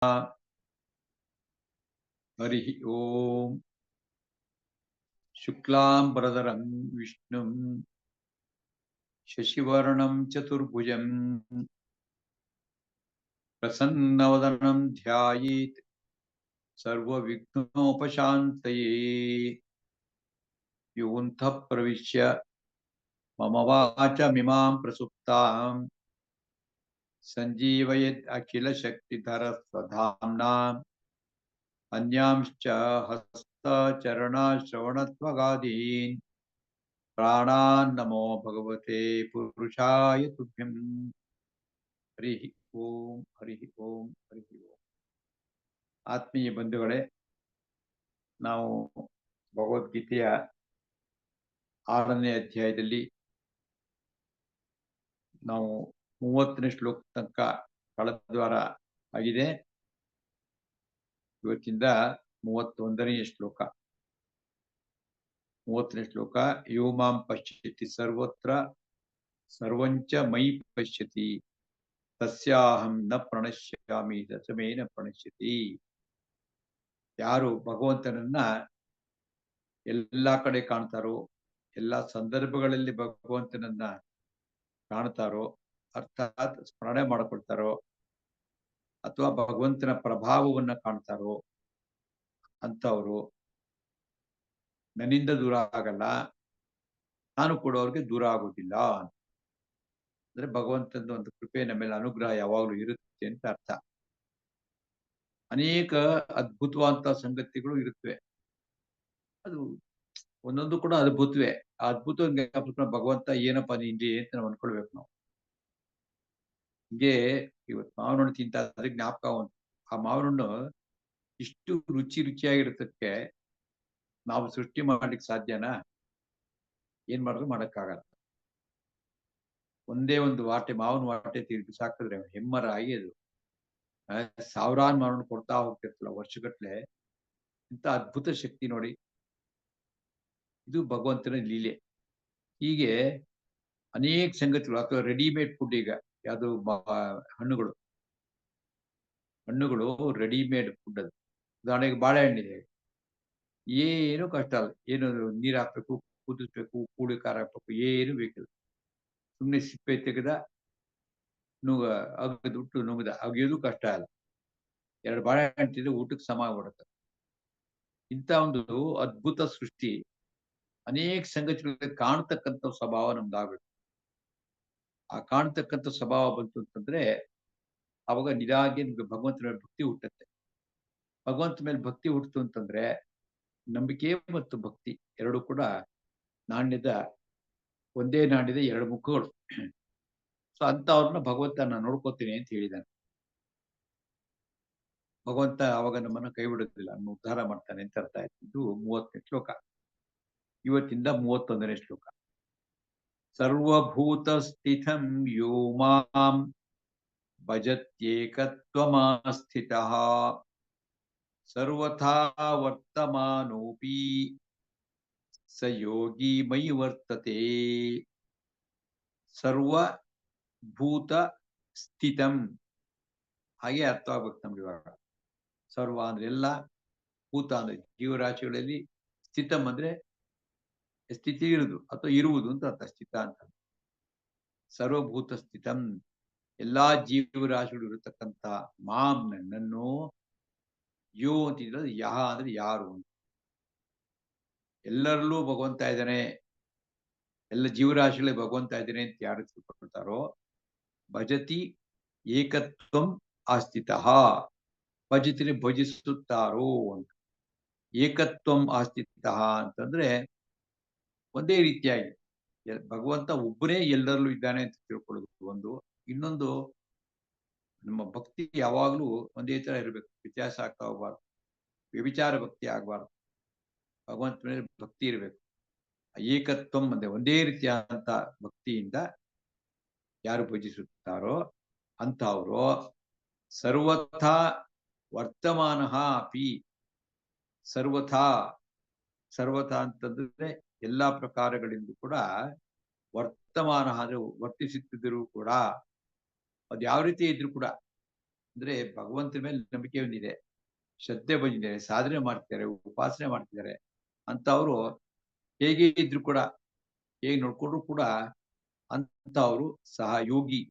हरि ओम शुक्लांबरधरं विष्णुं शशिवर्णं चतुर्भुजं प्रसन्नवदनं ध्यायेत् सर्वविघ्नोपशान्तये। योऽन्तः प्रविश्य मम वाचमिमां प्रसुप्तां सञ्जीवयेत् अखिलशक्तिधरस्वधाम्ना अन्यांश्च हस्तचरणश्रवणत्वगादीन् प्राणान् नमो भगवते पुरुषाय तुभ्यं। हरि ओम हरि ओम हरि ओम। ಆತ್ಮೀಯ ಬಂಧುಗಳೇ, ನಾವು ಭಗವದ್ಗೀತೆಯ 6ನೇ ಅಧ್ಯಾಯದಲ್ಲಿ ನಾವು 30ನೇ ಶ್ಲೋಕ ತನಕ ಕಳೆದ ವಾರ ಆಗಿದೆ. ಇವತ್ತಿಂದ 31ನೇ ಶ್ಲೋಕ. 30ನೇ ಶ್ಲೋಕ, ಯೋ ಮಾಂ ಪಶ್ಯತಿ ಸರ್ವತ್ರ ಸರ್ವಂಚ ಮಯಿ ಪಶ್ಯತಿ ತಸ್ಯಾಹಂ ನ ಪ್ರಣಶ್ಯಾಮಿ ದಶಮೇನ ಪ್ರಣಶ್ಯತಿ. ಯಾರು ಭಗವಂತನನ್ನ ಎಲ್ಲ ಕಡೆ ಕಾಣ್ತಾರೋ, ಎಲ್ಲ ಸಂದರ್ಭಗಳಲ್ಲಿ ಭಗವಂತನನ್ನ ಕಾಣ್ತಾರೋ, ಅರ್ಥಾತ್ ಸ್ಮರಣೆ ಮಾಡಿಕೊಳ್ತಾರೋ, ಅಥವಾ ಭಗವಂತನ ಪ್ರಭಾವವನ್ನ ಕಾಣ್ತಾರೋ ಅಂತವರು ನನ್ನಿಂದ ದೂರ ಆಗಲ್ಲ, ನಾನು ಕೂಡ ಅವ್ರಿಗೆ ದೂರ ಆಗೋದಿಲ್ಲ. ಅಂದ್ರೆ ಭಗವಂತನ ಒಂದು ಕೃಪೆ ನಮ್ಮ ಮೇಲೆ, ಅನುಗ್ರಹ ಯಾವಾಗಲೂ ಇರುತ್ತೆ ಅಂತ ಅರ್ಥ. ಅನೇಕ ಅದ್ಭುತವಾದಂತಹ ಸಂಗತಿಗಳು ಇರುತ್ತವೆ. ಅದು ಒಂದೊಂದು ಕೂಡ ಅದ್ಭುತವೇ. ಆ ಅದ್ಭುತ ಭಗವಂತ ಏನಪ್ಪ ನಿಂಗೆ ಅಂತ ನಾವು ಅನ್ಕೊಳ್ಬೇಕು. ನಾವು ಹಿಂಗೆ ಇವತ್ತು ಮಾವಿನ ಹಣ್ಣು ತಿಂತ ಅದ್ರ ಜ್ಞಾಪಕ ಉಂಟು. ಆ ಮಾವಿನ ಹಣ್ಣು ಇಷ್ಟು ರುಚಿಯಾಗಿರೋದಕ್ಕೆ ನಾವು ಸೃಷ್ಟಿ ಮಾಡ್ಲಿಕ್ಕೆ ಸಾಧ್ಯನಾ? ಏನ್ ಮಾಡಿದ್ರು ಮಾಡಕ್ಕಾಗಲ್ಲ. ಒಂದೇ ಒಂದು ಮಾವಿನ ವಾಟೆ ತಿರುಗಿ ಸಾಕಿದ್ರೆ ಹೆಮ್ಮರ ಆಗಿ ಅದು ಸಾವಿರಾರು ಮಾವಿನ ಕೊಡ್ತಾ ಹೋಗ್ತಿರ್ತಲ್ಲ ವರ್ಷಗಟ್ಲೆ. ಇಂಥ ಅದ್ಭುತ ಶಕ್ತಿ ನೋಡಿ, ಇದು ಭಗವಂತನ ಲೀಲೆ. ಹೀಗೆ ಅನೇಕ ಸಂಗತಿಗಳು, ಅಥವಾ ರೆಡಿಮೇಡ್ ಫುಡ್. ಈಗ ಯಾವುದು ಹಣ್ಣುಗಳು ರೆಡಿಮೇಡ್ ಫುಡ್. ಅದು ಉದಾಹರಣೆಗೆ ಬಾಳೆಹಣ್ಣಿದೆ, ಏನು ಕಷ್ಟ ಅಲ್ಲ. ಏನು ನೀರು ಹಾಕ್ಬೇಕು, ಕುದಿಸ್ಬೇಕು, ಕೂಡಿ ಖಾರ ಹಾಕ್ಬೇಕು, ಏನು ಬೇಕಿಲ್ಲ. ಸುಮ್ಮನೆ ಸಿಪ್ಪೆ ತೆಗೆದ ಅಗದ್ಬಿಟ್ಟು ನುಂಗದ, ಅಗಿಯೋದು ಕಷ್ಟ ಅಲ್ಲ. 2 ಬಾಳೆಹಣ್ಣು ತಿಂದ್ರೆ ಊಟಕ್ಕೆ ಸಮ ಆಗ್ಬಿಡುತ್ತೆ. ಇಂಥ ಒಂದು ಅದ್ಭುತ ಸೃಷ್ಟಿ, ಅನೇಕ ಸಂಗತಿಗಳಿಗೆ ಕಾಣ್ತಕ್ಕಂಥ ಸ್ವಭಾವ ನಮ್ದಾಗಬೇಕು. ಆ ಕಾಣ್ತಕ್ಕಂಥ ಸ್ವಭಾವ ಬಂತು ಅಂತಂದ್ರೆ ಅವಾಗ ನಿಧಾಗಿ ಭಗವಂತನ ಮೇಲೆ ಭಕ್ತಿ ಹುಟ್ಟುತ್ತೆ. ಭಗವಂತ ಮೇಲೆ ಭಕ್ತಿ ಹುಟ್ಟಿತು ಅಂತಂದ್ರೆ ನಂಬಿಕೆ ಮತ್ತು ಭಕ್ತಿ ಎರಡು ಕೂಡ ಒಂದೇ ನಾಣ್ಯದ 2 ಮುಖಗಳು. ಸೊ ಅವ್ರನ್ನ ಭಗವಂತ ನಾನು ನೋಡ್ಕೋತೀನಿ ಅಂತ ಹೇಳಿದ್ದಾನೆ. ಭಗವಂತ ಅವಾಗ ನಮ್ಮನ್ನು ಕೈ ಬಿಡುತ್ತಿಲ್ಲ, ನಮ್ಮ ಉದ್ಧಾರ ಮಾಡ್ತಾನೆ ಅಂತ ಅರ್ಥ ಆಯ್ತು. ಇದು 30ನೇ ಶ್ಲೋಕ. ಇವತ್ತಿಂದ 31ನೇ ಶ್ಲೋಕ. ಸರ್ವಭೂತ ಸ್ಥಿತಂ ಯೋ ಮಾಂ ಭಜತ್ಯೇಕತ್ವಮಾಸ್ಥಿತಃ ಸರ್ವಥಾ ವರ್ತಮಾನೋಪಿ ಸ ಯೋಗಿ ಮಯಿ ವರ್ತತೆ. ಸರ್ವಭೂತ ಸ್ಥಿತಂ, ಹಾಗೆ ಅರ್ಥ ಆಗ್ಬೇಕು ನಮ್ಗೆ ಇವಾಗ. ಸರ್ವ ಅಂದ್ರೆ ಎಲ್ಲ, ಭೂತ ಅಂದ್ರೆ ಜೀವರಾಶಿಗಳಲ್ಲಿ, ಸ್ಥಿತಂ ಅಂದ್ರೆ ಸ್ಥಿತಿ ಇರುವುದು ಅಥವಾ ಇರುವುದು ಅಂತ ಅರ್ಥ. ಸ್ಥಿತ ಅಂತ ಸರ್ವಭೂತ ಸ್ಥಿತಂ, ಎಲ್ಲಾ ಜೀವರಾಶಿಗಳು ಇರತಕ್ಕಂಥ ಮಾಂ ನನ್ನನ್ನು, ಯೋ ಅಂತಿದ್ರೆ ಯಹ ಅಂದ್ರೆ ಯಾರು. ಎಲ್ಲರಲ್ಲೂ ಭಗವಂತ ಇದ್ದಾನೆ, ಎಲ್ಲ ಜೀವರಾಶಿಗಳೇ ಭಗವಂತ ಇದ್ದಾನೆ ಅಂತ ಯಾರು ತಿಳ್ಕೊಳ್ತಾರೋ, ಭಜತಿ ಏಕತ್ವಂ ಆಸ್ಥಿತಃ, ಭಜತಿని ಭಜಿಸುತ್ತಾರೋ ಅಂತ. ಏಕತ್ವಂ ಆಸ್ಥಿತಃ ಅಂತಂದ್ರೆ ಒಂದೇ ರೀತಿಯಾಗಿ ಭಗವಂತ ಒಬ್ಬನೇ ಎಲ್ಲರಲ್ಲೂ ಇದ್ದಾನೆ ಅಂತ ತಿಳ್ಕೊಳ್ಳೋದು ಒಂದು. ಇನ್ನೊಂದು, ನಮ್ಮ ಭಕ್ತಿ ಯಾವಾಗಲೂ ಒಂದೇ ತರ ಇರಬೇಕು, ವ್ಯತ್ಯಾಸ ಆಗ್ತಾ ಹೋಗ್ಬಾರ್ದು, ವ್ಯಭಿಚಾರ ಭಕ್ತಿ ಆಗ್ಬಾರ್ದು. ಭಗವಂತ ಮೇಲೆ ಭಕ್ತಿ ಇರಬೇಕು. ಏಕತ್ವಂ ಅಂದ್ರೆ ಒಂದೇ ರೀತಿಯಾದಂತ ಭಕ್ತಿಯಿಂದ ಯಾರು ಭಜಿಸುತ್ತಾರೋ ಅಂತವರು ಸರ್ವಥಾ ವರ್ತಮಾನ ಅಪಿ. ಸರ್ವಥಾ ಅಂತಂದ್ರೆ ಎಲ್ಲಾ ಪ್ರಕಾರಗಳಿಂದ ಕೂಡ ವರ್ತಮಾನ ಅಂದ್ರೆ ವರ್ತಿಸುತ್ತಿದ್ದರೂ ಕೂಡ, ಅದು ಯಾವ ರೀತಿ ಇದ್ರು ಕೂಡ, ಅಂದ್ರೆ ಭಗವಂತನ ಮೇಲೆ ನಂಬಿಕೆ ಬಂದಿದೆ, ಶ್ರದ್ಧೆ ಬಂದಿದೆ, ಸಾಧನೆ ಮಾಡ್ತಿದ್ದಾರೆ, ಉಪಾಸನೆ ಮಾಡ್ತಿದ್ದಾರೆ ಅಂತ ಅವರು ಹೇಗೆ ಇದ್ರು ಕೂಡ, ಹೇಗೆ ನೋಡ್ಕೊಂಡ್ರು ಕೂಡ ಅಂತ ಅವರು ಸಹ ಯೋಗಿ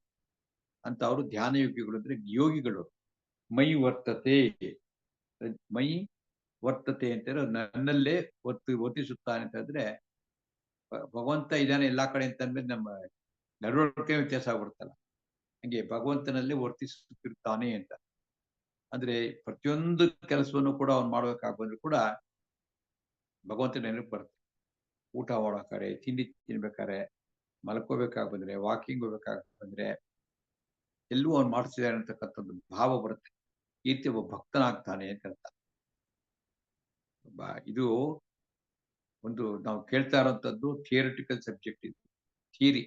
ಅಂತ ಅವರು ಧ್ಯಾನ ಯೋಗಿಗಳು ಅಂದ್ರೆ ಯೋಗಿಗಳು. ಮೈ ವರ್ತತೆ, ಮೈ ವರ್ತತೆ ಅಂತ ನನ್ನಲ್ಲೇ ವರ್ತಿಸುತ್ತಾನೆ ಅಂತಂದ್ರೆ ಭಗವಂತ ಇದ್ದಾನೆ ಎಲ್ಲಾ ಕಡೆ ಅಂತಂದ್ರೆ ನಮ್ಮ ನಡವಳಿಕೆ ವ್ಯತ್ಯಾಸ ಆಗ್ಬಿಡ್ತಲ್ಲ. ಹಂಗೆ ಭಗವಂತನಲ್ಲಿ ವರ್ತಿಸುತ್ತಿರ್ತಾನೆ ಅಂತ ಅಂದ್ರೆ ಪ್ರತಿಯೊಂದು ಕೆಲಸವನ್ನು ಕೂಡ ಅವ್ನು ಮಾಡ್ಬೇಕಾಗಿ ಬಂದ್ರು ಕೂಡ ಭಗವಂತ ನೆನಪು ಬರುತ್ತೆ. ಊಟ ಮಾಡೋಕಾರೆ, ತಿಂಡಿ ತಿನ್ಬೇಕಾರೆ, ಮಲ್ಕೋಬೇಕಾಗಿ ಬಂದ್ರೆ, ವಾಕಿಂಗ್ ಹೋಗ್ಬೇಕಾಗಿ ಬಂದ್ರೆ ಎಲ್ಲೂ ಅವ್ನು ಮಾಡಿಸಿದಾರೆ ಅಂತಕ್ಕಂಥದ್ದು ಭಾವ ಬರುತ್ತೆ. ಈ ರೀತಿ ಒಬ್ಬ ಭಕ್ತನಾಗ್ತಾನೆ ಅಂತ ಅರ್ಥ. ಇದು ಒಂದು ನಾವು ಕೇಳ್ತಾ ಇರೋಂಥದ್ದು ಥಿಯರಿಟಿಕಲ್ ಸಬ್ಜೆಕ್ಟ್. ಇದು ಥಿಯರಿ.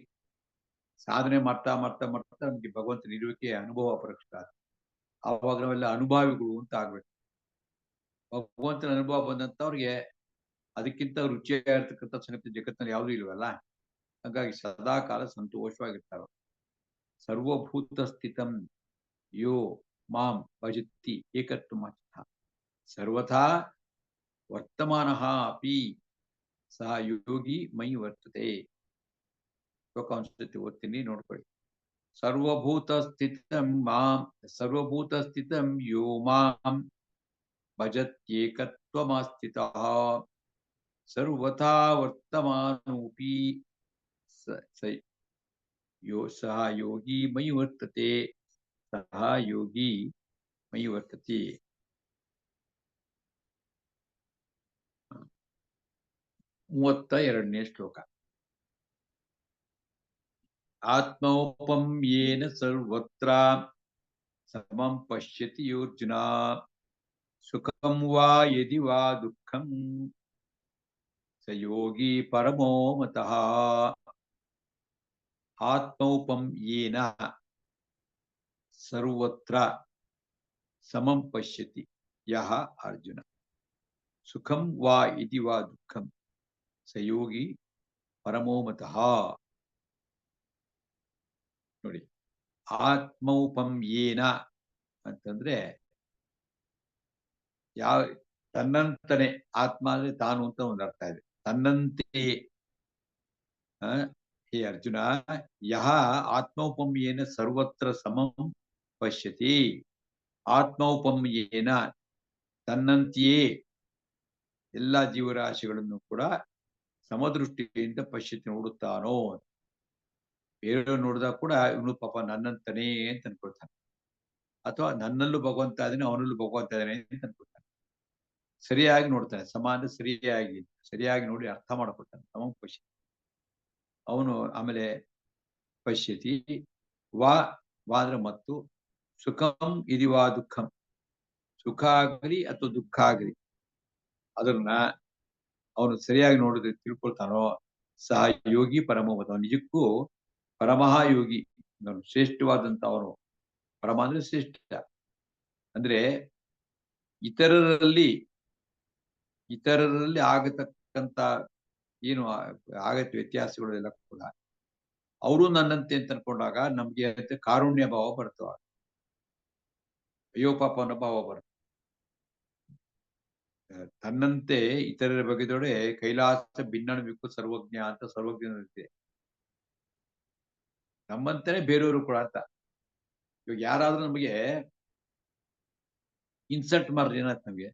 ಸಾಧನೆ ಮಾಡ್ತಾ ಮಾಡ್ತಾ ಮಾಡ್ತಾ ನಮ್ಗೆ ಭಗವಂತನ ಇರುವಿಕೆ ಅನುಭವ ಬರುತ್ತೆ. ಆವಾಗ ನಾವೆಲ್ಲ ಅನುಭಾವಿಗಳು ಅಂತ ಆಗ್ಬೇಕು. ಭಗವಂತನ ಅನುಭವ ಬಂದಂತವ್ರಿಗೆ ಅದಕ್ಕಿಂತ ರುಚಿಯಾಗಿರ್ತಕ್ಕಂಥ ಸಂಗತಿ ಜಗತ್ತಿನಲ್ಲಿ ಯಾವುದೂ ಇಲ್ವಲ್ಲ. ಹಾಗಾಗಿ ಸದಾ ಕಾಲ ಸಂತೋಷವಾಗಿರ್ತಾರೆ. ಸರ್ವಭೂತ ಸ್ಥಿತಂ ಯೋ ಮಾಂ ಭಜತಿ ಏಕತ್ವಮಚ್ಯುತಃ ಸರ್ವಥಾ ವರ್ತಮಾನಃ ಅಪಿ ಸಹ ಯೋಗಿ ಮೈ ವರ್ತತೆ. ಶ್ಲೋಕ ಅನ್ಸುತ್ತೆ ಓದ್ತೀನಿ, ನೋಡ್ಕೊಳ್ಳಿ. ಸರ್ವಭೂತ ಸ್ಥಿತಂ ಯೋ ಮಾಂ ಭಜತ್ಯೇಕತ್ವಮಾಸ್ಥಿತಃ ಸರ್ವಥಾ ವರ್ತಮಾನೋಪಿ ಸಹ ಯೋಗಿ ಮೈ ವರ್ತತೆ. ಸಹ ಯೋಗಿ ಮೈ ವರ್ತತೆ. 32ನೇ ಶ್ಲೋಕ. ಆತ್ಮೌಪಂ ಯೇನ ಸರ್ವತ್ರ ಸಮಂ ಪಶ್ಯತಿ ಯೋರ್ಜುನ ಸುಖಂ ವಾ ಯದಿ ವಾ ದುಃಖಂ ಸ ಯೋಗಿ ಪರಮೋ ಮತಃ. ಆತ್ಮೌಪಂ ಯೇನ ಸರ್ವತ್ರ ಸಮಂ ಪಶ್ಯತಿ ಯಹ ಅರ್ಜುನ ಸುಖಂ ವಾ ಇತಿ ವಾ ದುಃಖಂ ಸ ಯೋಗಿ ಪರಮೋ ಮತಃ. ನೋಡಿ, ಆತ್ಮೌಪಂ ಯೇನ ಅಂತಂದ್ರೆ ಯಾವ ತನ್ನಂತನೇ, ಆತ್ಮ ಅಂದ್ರೆ ತಾನು ಅಂತ ಒಂದು ಅರ್ಥ ಇದೆ. ತನ್ನಂತೆ ಹೇ ಅರ್ಜುನ, ಯಹ ಆತ್ಮೌಪಂ ಯೇನ ಸರ್ವತ್ರ ಸಮಂ ಪಶ್ಯತಿ. ಆತ್ಮೌಪಂ ಯೇನ ತನ್ನಂತೆಯೇ ಎಲ್ಲಾ ಜೀವರಾಶಿಗಳನ್ನು ಕೂಡ ಸಮದೃಷ್ಟಿಯಿಂದ ಪಶ್ಯತಿ ನೋಡುತ್ತಾನೋ. ಬೇರೆಯವ್ರು ನೋಡಿದಾಗ ಕೂಡ ಇವನು ಪಾಪ ನನ್ನಂತನೇ ಅಂತ ಅನ್ಕೊಳ್ತಾನೆ, ಅಥವಾ ನನ್ನಲ್ಲೂ ಭಗವಂತ ಇದ್ದಾನೆ ಅವನಲ್ಲೂ ಭಗವಂತ ಇದ್ದಾನೆ ಅಂತ ಅನ್ಕೊಳ್ತಾನೆ. ಸರಿಯಾಗಿ ನೋಡ್ತಾನೆ. ಸಮಾನ ಸರಿಯಾಗಿ ನೋಡಿ ಅರ್ಥ ಮಾಡ್ಕೊಳ್ತಾನೆ. ಸಮಂ ಪಶ್ಯತಿ ಅವನು. ಆಮೇಲೆ ಪಶ್ಯತಿ ವಾ ಅಂದ್ರೆ ಮತ್ತು ಸುಖಂ ಇದಿ ವಾ ದುಃಖಂ, ಸುಖ ಆಗಲಿ ಅಥವಾ ದುಃಖ ಆಗಲಿ ಅದನ್ನ ಅವನು ಸರಿಯಾಗಿ ನೋಡಿದ್ರೆ ತಿಳ್ಕೊಳ್ತಾನೋ ಸಹ ಯೋಗಿ ಪರಮೋಮತ. ನಿಜಕ್ಕೂ ಪರಮಃ ಯೋಗಿ, ಶ್ರೇಷ್ಠವಾದಂತ ಅವನು. ಪರಮ ಅಂದ್ರೆ ಶ್ರೇಷ್ಠ ಅಂದ್ರೆ ಇತರರಲ್ಲಿ ಆಗತಕ್ಕಂತ ಏನು ಆಗತ್ತೆ ವ್ಯತ್ಯಾಸಗಳು ಎಲ್ಲ ಕೂಡ ಅವರು ನನ್ನಂತೆ ಅಂತ ಅನ್ಕೊಂಡಾಗ ನಮ್ಗೆ ಕಾರುಣ್ಯ ಭಾವ ಬರ್ತವ, ಅಯ್ಯೋ ಪಾಪ ಅನ್ನೋ ಭಾವ ಬರುತ್ತೆ. ತನ್ನಂತೆ ಇತರರ ಬಗೆದೊಡೆ ಕೈಲಾಸ ಭಿನ್ನಣವಿಕ್ಕು ಸರ್ವಜ್ಞ ಅಂತ ಸರ್ವಜ್ಞನಿದೆ. ನಮ್ಮಂತಾನೆ ಬೇರೆಯವರು ಕೂಡ ಅಂತ. ಇವಾಗ ಯಾರಾದ್ರೂ ನಮಗೆ ಇನ್ಸಲ್ಟ್ ಮಾಡಿದ್ರೆ ಏನಾಯ್ತು, ನಮಗೆ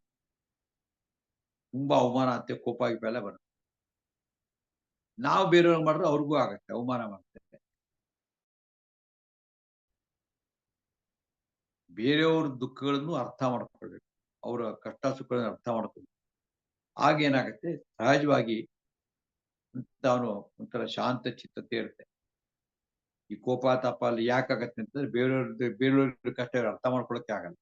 ತುಂಬಾ ಅವಮಾನ ಅಂತೆ, ಕೋಪ ಆಗಿಲ್ಲ ಬರುತ್ತೆ. ನಾವು ಬೇರೆಯವ್ರಿಗೆ ಮಾಡಿದ್ರೆ ಅವ್ರಿಗೂ ಆಗತ್ತೆ, ಅವಮಾನ ಮಾಡ್ತಾರೆ. ಬೇರೆಯವ್ರ ದುಃಖಗಳನ್ನು ಅರ್ಥ ಮಾಡ್ಕೊಳ್ಬೇಕು, ಅವರ ಕಷ್ಟ ಸುಖಗಳನ್ನು ಅರ್ಥ ಮಾಡ್ಕೊಳ್ಬೇಕು. ಆಗೇನಾಗತ್ತೆ, ಸಹಜವಾಗಿ ಅವನು ಒಂಥರ ಶಾಂತ ಚಿತ್ತತೆ ಇರುತ್ತೆ. ಈ ಕೋಪ ತಾಪ ಅಲ್ಲಿ ಯಾಕಾಗತ್ತೆ ಅಂತಂದ್ರೆ ಬೇರೆಯವ್ರ ಕಷ್ಟ ಅರ್ಥ ಮಾಡ್ಕೊಳಕ್ಕೆ ಆಗಲ್ಲ.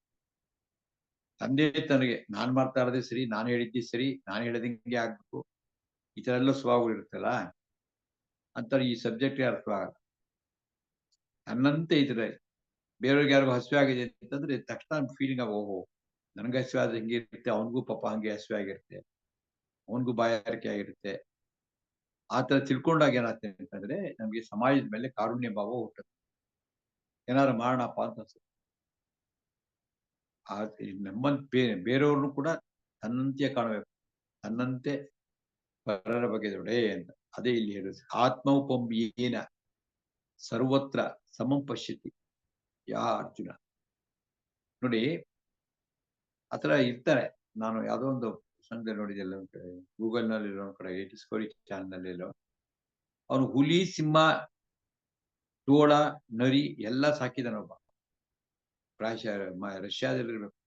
ತಂದೆ ತನಗೆ ನಾನ್ ಮಾಡ್ತಾ ಇರೋದೇ ಸರಿ, ನಾನು ಹೇಳಿದ್ದೆ ಸರಿ, ನಾನು ಹೇಳದಂಗೆ ಆಗ್ಬೇಕು, ಈ ತರ ಎಲ್ಲ ಸ್ವಭಾವಗಳು ಇರುತ್ತಲ್ಲ ಅಂತ ಈ ಸಬ್ಜೆಕ್ಟ್ ಅರ್ಥ ಆಗಲ್ಲ. ನನ್ನಂತೆ ಇದ್ರೆ ಬೇರೆಯವ್ರಿಗೆ ಯಾರಿಗೂ ಹಸಿವೆ ಆಗಿದೆ ಅಂತಂದ್ರೆ ತಕ್ಷಣ ಫೀಲಿಂಗ್ ಆಗ, ಓಹೋ ನನ್ಗೆ ಹಸಿವೆ ಆದ್ರೆ ಹಿಂಗೆ ಇರುತ್ತೆ, ಅವನಿಗೂ ಪಾಪ ಹಂಗೆ ಹಸಿವೆ ಆಗಿರುತ್ತೆ, ಅವನಿಗೂ ಬಾಯಾರಿಕೆ ಆಗಿರುತ್ತೆ. ಆ ತರ ತಿಳ್ಕೊಂಡಾಗ ಏನಾಗ್ತದೆ ಅಂತಂದ್ರೆ ನಮ್ಗೆ ಸಮಾಜದ ಮೇಲೆ ಕಾರುಣ್ಯ ಭಾವ ಹುಟ್ಟುತ್ತೆ. ಏನಾದ್ರು ಮಾಡೋಣಪ್ಪ ಅಂತ ಅನ್ಸುತ್ತೆ. ಬೇರೆಯವ್ರನ್ನು ಕೂಡ ತನ್ನಂತೆ ಕಾಣಬೇಕು, ತನ್ನಂತೆ ಪರರ ಬಗೆದೊಡೆ ಅಂತ. ಅದೇ ಇಲ್ಲಿ ಹೇಳುದು, ಆತ್ಮೌಪಂ ಏನ ಸರ್ವತ್ರ ಸಮಂ ಪಶ್ಯತಿ ಯಾ ಅರ್ಜುನ. ನೋಡಿ, ಆತರ ಇರ್ತಾರೆ. ನಾನು ಯಾವುದೋ ಒಂದು ಸಂಘ ನೋಡಿದೆಲ್ಲ ಗೂಗಲ್ ನಲ್ಲಿ ಕಡೆ ಡಿಸ್ಕವರಿ ಚಾನಲ್ ನಲ್ಲಿ ಅವನು ಹುಲಿ, ಸಿಂಹ, ತೋಳ, ನರಿ ಎಲ್ಲ ಸಾಕಿದಾನೊಬ್ಬ. ಪ್ರಾಯಶಃ ರಷ್ಯಾದಲ್ಲಿರ್ಬೇಕು.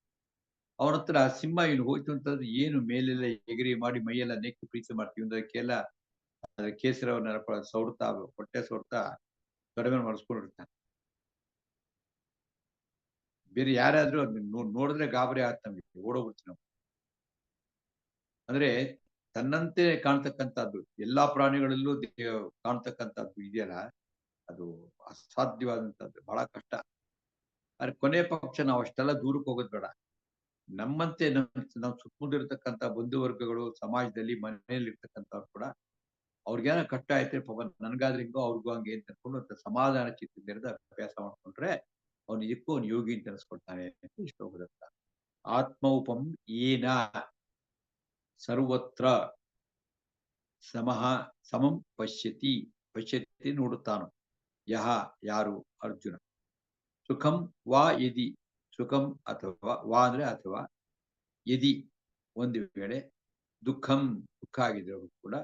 ಅವನ ಹತ್ರ ಸಿಂಹ ಏನು ಹೋಯ್ತು ಅಂತಂದ್ರೆ ಏನು ಮೇಲೆಲ್ಲ ಎಗರಿ ಮಾಡಿ ಮೈಯೆಲ್ಲ ನೆಕ್ಕಿ ಪ್ರೀತಿ ಮಾಡ್ತೀವಿ ಅದಕ್ಕೆಲ್ಲ ಕೇಸರವನ್ನ ಸೌಡ್ತಾ ಹೊಟ್ಟೆ ಸೌಡ್ತಾ ಕಡಿಮೆ ಮಾಡಿಸ್ಕೊಂಡಿರ್ತಾನೆ. ಬೇರೆ ಯಾರಾದ್ರೂ ಅದನ್ನ ನೋಡಿದ್ರೆ ಗಾಬರಿ ಆಗುತ್ತೆ, ನಮಗೆ ಓಡೋಗ್ಬಿಡ್ತೀವಿ ನಾವು. ಅಂದ್ರೆ ತನ್ನಂತೆ ಕಾಣ್ತಕ್ಕಂಥದ್ದು ಎಲ್ಲಾ ಪ್ರಾಣಿಗಳಲ್ಲೂ ಕಾಣ್ತಕ್ಕಂಥದ್ದು ಇದೆಯಲ್ಲ, ಅದು ಅಸಾಧ್ಯವಾದಂಥದ್ದು, ಬಹಳ ಕಷ್ಟ. ಆದ್ರೆ ಕೊನೆ ಪಕ್ಷ ನಾವು ಅಷ್ಟೆಲ್ಲ ದೂರಕ್ಕೆ ಹೋಗೋದು ಬೇಡ. ನಮ್ಮಂತೆ ನಾವು ಸುತ್ತಮುತ್ತ ಬಂಧು ವರ್ಗಗಳು, ಸಮಾಜದಲ್ಲಿ ಮನೆಯಲ್ಲಿ ಇರ್ತಕ್ಕಂಥವ್ರು ಕೂಡ ಅವ್ರಿಗೇನ ಕಷ್ಟ ಆಯ್ತು ಪಾಪ, ನನ್ಗಾದ್ರೆ ಹಿಂಗೋ ಅವ್ರಿಗೂ ಹಂಗೆ ಅಂತ ಅನ್ಕೊಂಡು ಸಮಾಧಾನ ಚಿತ್ತದಿಂದ ಅಭ್ಯಾಸ ಮಾಡ್ಕೊಂಡ್ರೆ ಅವ್ನು ನಿಜಕ್ಕೂ ಅವ್ನು ಯೋಗಿ ಅಂತ ಅನ್ಸ್ಕೊಳ್ತಾನೆ ಅಂತ ಇಷ್ಟ ಹೋಗುದತ್ತ. ಆತ್ಮೌಪಂ ಏನ ಸರ್ವತ್ರ ಸಮಃ ಸಮಂ ಪಶ್ಯತಿ, ಪಶ್ಯತಿ ನೋಡುತ್ತಾನು, ಯಹ ಯಾರು ಅರ್ಜುನ. ಸುಖಂ ವಾ ಯದಿ, ಸುಖಂ ಅಥವಾ ವಾ ಅಂದ್ರೆ ಅಥವಾ, ಯದಿ ಒಂದು ವೇಳೆ, ದುಃಖಂ ದುಃಖ ಆಗಿದ್ರು ಕೂಡ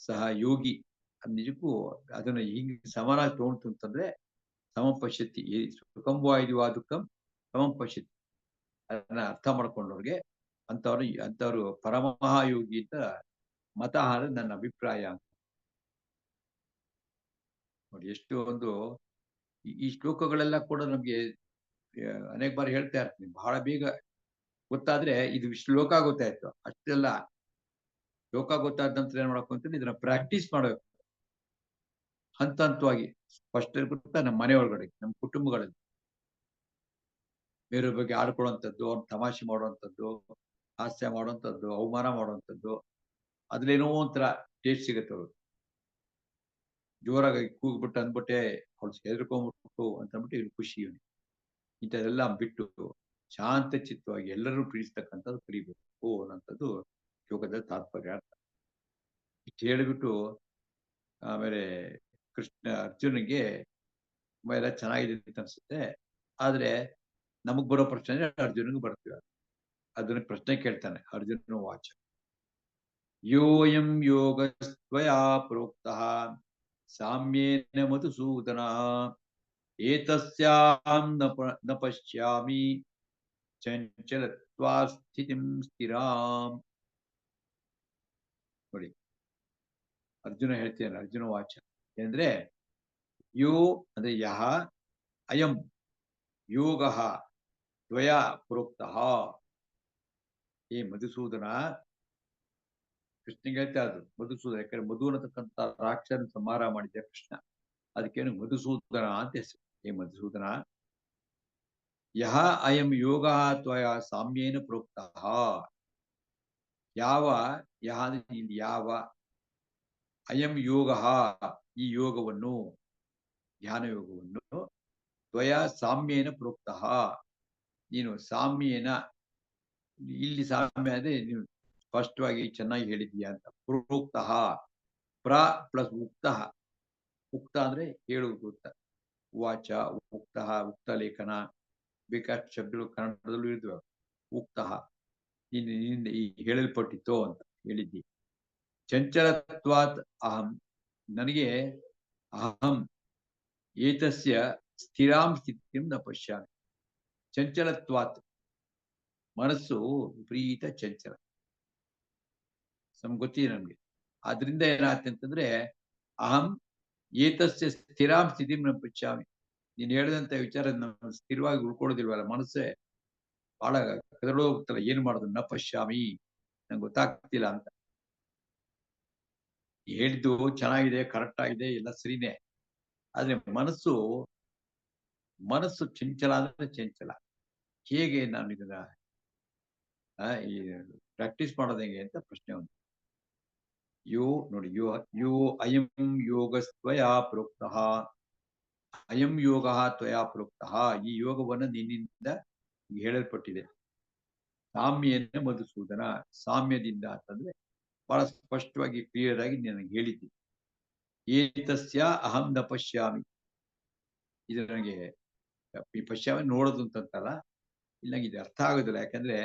ಸಹ ಯೋಗಿ ನಿಜಕ್ಕೂ ಅದನ್ನ ಹಿಂಗೆ ಸಮನಾಗಿ ತಗೊಂಡು ಅಂತಂದ್ರೆ ಸಮಂ ಪಶ್ಯತಿ, ಸುಖಂ ವಾ ಯದಿ ವಾ ದುಃಖಂ ಸಮಂ ಪಶ್ಯತಿ, ಅದನ್ನ ಅರ್ಥ ಮಾಡ್ಕೊಂಡವ್ರಿಗೆ ಅಂತವ್ರು ಪರಮಹಾಯೋಗಿ ಅಂತ ಮತ ಹಾಕೋದು ನನ್ನ ಅಭಿಪ್ರಾಯ. ನೋಡಿ, ಎಷ್ಟು ಒಂದು ಈ ಶ್ಲೋಕಗಳೆಲ್ಲ ಕೂಡ ನಮ್ಗೆ ಅನೇಕ ಬಾರಿ ಹೇಳ್ತಾ ಇರ್ತೀನಿ. ಬಹಳ ಬೇಗ ಗೊತ್ತಾದ್ರೆ ಇದು ಶ್ಲೋಕ ಗೊತ್ತಾಯ್ತು ಅಷ್ಟೆಲ್ಲ. ಶ್ಲೋಕ ಗೊತ್ತಾದ ನಂತರ ಏನ್ ಮಾಡಬೇಕು ಅಂತಂದ್ರೆ ಇದನ್ನ ಪ್ರಾಕ್ಟೀಸ್ ಮಾಡಬೇಕು ಹಂತ ಹಂತವಾಗಿ. ಫಸ್ಟ್ ಗೊತ್ತಾ, ನಮ್ಮ ಮನೆ ಒಳಗಡೆ, ನಮ್ಮ ಕುಟುಂಬಗಳಲ್ಲಿ ಬೇರೆಯವ್ರ ಬಗ್ಗೆ ಆಡ್ಕೊಳ್ಳುವಂಥದ್ದು, ಅವ್ರು ತಮಾಷೆ ಮಾಡುವಂಥದ್ದು, ಹಾಸ್ಯ ಮಾಡುವಂಥದ್ದು, ಅವಮಾನ ಮಾಡುವಂಥದ್ದು, ಅದ್ರೇನೋ ಒಂಥರ ಟೇಸ್ಟ್ ಸಿಗುತ್ತೆ. ಅವ್ರು ಜೋರಾಗಿ ಕೂಗ್ಬಿಟ್ಟು ಅಂದ್ಬಿಟ್ಟೆ ಅವ್ರು ಹೆದರ್ಕೊಂಡ್ಬಿಟ್ಟು ಅಂತ ಅಂದ್ಬಿಟ್ಟು ಇವ್ರು ಖುಷಿ. ಇಂಥದೆಲ್ಲ ಬಿಟ್ಟು ಶಾಂತ ಚಿತ್ತವಾಗಿ ಎಲ್ಲರೂ ಪ್ರೀತಿಸ್ತಕ್ಕಂಥದ್ದು ಕಲಿಬೇಕು ಅನ್ನೋಂಥದ್ದು ಯೋಗದ ತಾತ್ಪರ್ಯ. ಇಷ್ಟು ಹೇಳಿಬಿಟ್ಟು ಆಮೇಲೆ ಅರ್ಜುನಿಗೆ ಎಲ್ಲ ಚೆನ್ನಾಗಿದೆ ಅಂತ ಅನ್ಸುತ್ತೆ. ಆದ್ರೆ ನಮಗ್ ಬರೋ ಪ್ರಶ್ನೆ ಅರ್ಜುನಿಗೆ ಬರ್ತೀವಿ. ಅದನ್ನ ಪ್ರಶ್ನೆ ಕೇಳ್ತಾನೆ ಅರ್ಜುನ ವಾಚ, ಯೋಯಂ ಯೋಗಸ್ತ್ವಯಾ ಪ್ರೋಕ್ತಃ ಸಾಮ್ಯೇನ ಮಧುಸೂದನ ಏತಸ್ಯಾಂ ನ ಪಶ್ಯಾಮಿ ಚಂಚಲತ್ವಾ ಸ್ಥಿತಿಂ ಸ್ಥಿರಾಂ. ನೋಡಿ, ಅರ್ಜುನ ಹೇಳ್ತೇನೆ, ಅರ್ಜುನ ವಾಚ ಅಂದ್ರೆ ಯೋ ಅಂದ್ರೆ ಯಹ, ಅಯಂ ಯೋಗ ದ್ವಯ ಪ್ರೋಕ್ತಃ. ಏ ಮಧುಸೂದನ, ಕೃಷ್ಣಗೆ ಹೇಳ್ತಾ ಇದ್ರು ಮಧುಸೂದನ, ಯಾಕಂದ್ರೆ ಮಧು ಅನ್ನತಕ್ಕಂಥ ರಾಕ್ಷಸನ ಸಂಹಾರ ಮಾಡಿದ್ದೆ ಕೃಷ್ಣ, ಅದಕ್ಕೇನು ಮಧುಸೂದನ ಅಂತ ಹೆಸರು. ಏ ಮಧುಸೂದನ, ಯಹ ಅಯಂ ಯೋಗ ತ್ವಯ ಸಾಮ್ಯೇನ ಪ್ರೋಕ್ತಃ. ಯಾವ, ಯಹ ಇಲ್ಲಿ ಯಾವ, ಅಯಂ ಯೋಗ ಈ ಯೋಗವನ್ನು, ಧ್ಯಾನ ಯೋಗವನ್ನು, ತ್ವಯ ಸಾಮ್ಯೇನ ಪ್ರೋಕ್ತಃ ನೀನು ಸಾಮ್ಯೇನ, ಇಲ್ಲಿ ಸಾಮ್ಯ ಅಂದ್ರೆ ನೀನು ಸ್ಪಷ್ಟವಾಗಿ ಚೆನ್ನಾಗಿ ಹೇಳಿದೀಯಾ ಅಂತ. ಪ್ರೋಕ್ತಃ, ಪ್ರ ಪ್ಲಸ್ ಉಕ್ತಃ, ಉಕ್ತ ಅಂದ್ರೆ ಹೇಳುವುದು ಅಂತ. ವಾಚ ಉಕ್ತಃ, ಉಕ್ತ ಲೇಖನ, ಬೇಕಾದ ಶಬ್ದಗಳು ಕನ್ನಡದಲ್ಲೂ ಇದ್ವು. ಉಕ್ತಃ ನೀನು ಈ ಹೇಳಲ್ಪಟ್ಟಿತೋ ಅಂತ ಹೇಳಿದ್ದಿ. ಚಂಚಲತ್ವಾತ್ ಅಹಂ, ನನಗೆ ಅಹಂ ಏತಸ್ಯ ಸ್ಥಿರಾಂ ಸ್ಥಿತಿಂ ನ ಪಶ್ಯಾಮಿ. ಚಂಚಲತ್ವಾತ್, ಮನಸ್ಸು ವಿಪರೀತ ಚಂಚಲ, ಗೊತ್ತಿದೆ ನಮ್ಗೆ. ಆದ್ರಿಂದ ಏನಾಗ್ತದೆ ಅಂತಂದ್ರೆ ಅಹಂ ಏತಸ್ಯ ಸ್ಥಿರಾಂ ಸ್ಥಿತಿಂ ನ ಪಶ್ಯಾಮಿ. ನೀನು ಹೇಳಿದಂತ ವಿಚಾರ ಸ್ಥಿರವಾಗಿ ಉಳ್ಕೊಳ್ಳೋದಿಲ್ವಲ್ಲ, ಮನಸ್ಸೇ ಬಹಳ ಕದಡೋಗ್ತಲ್ಲ, ಏನ್ ಮಾಡೋದು, ನ ಪಶ್ಯಾಮಿ, ನಂಗೆ ಗೊತ್ತಾಗ್ತಿಲ್ಲ ಅಂತ. ಹೇಳಿದ್ದು ಚೆನ್ನಾಗಿದೆ, ಕರೆಕ್ಟ್ ಆಗಿದೆ, ಎಲ್ಲ ಸರಿನೇ, ಆದ್ರೆ ಮನಸ್ಸು ಚಂಚಲ ಅಂದ್ರೆ ಚಂಚಲ. ಹೇಗೆ ನಾನು ಇದನ್ನ ಈ ಪ್ರಾಕ್ಟೀಸ್ ಮಾಡೋದು ಹೆಂಗೆ ಅಂತ ಪ್ರಶ್ನೆ ಒಂದು. ನೋಡಿ, ಯೋ ಅಯಂ ಯೋಗಸ್ತ್ವಯಾ ಪ್ರೋಕ್ತಃ, ಅಯಂ ಯೋಗ ತ್ವಯಾ ಪ್ರೋಕ್ತಃ, ಈ ಯೋಗವನ್ನು ನಿನ್ನಿಂದ ಹೇಳಲ್ಪಟ್ಟಿದೆ. ಸಾಮ್ಯೇನ ಮಧುಸೂದನ, ಸಾಮ್ಯದಿಂದ ಅಂತಂದ್ರೆ ಬಹಳ ಸ್ಪಷ್ಟವಾಗಿ ಕ್ಲಿಯರ್ ಆಗಿ ನನಗೆ ಹೇಳಿದ್ದೀನಿ. ಏತಸ್ಯ ಅಹಂ ನ ಪಶ್ಯಾಮಿ, ಇದು ನನಗೆ ಈ ಪಶ್ಯಾಮಿ ನೋಡೋದು ಅಂತಲ್ಲ, ಇಲ್ಲ ಇದು ಅರ್ಥ ಆಗೋದಿಲ್ಲ. ಯಾಕಂದ್ರೆ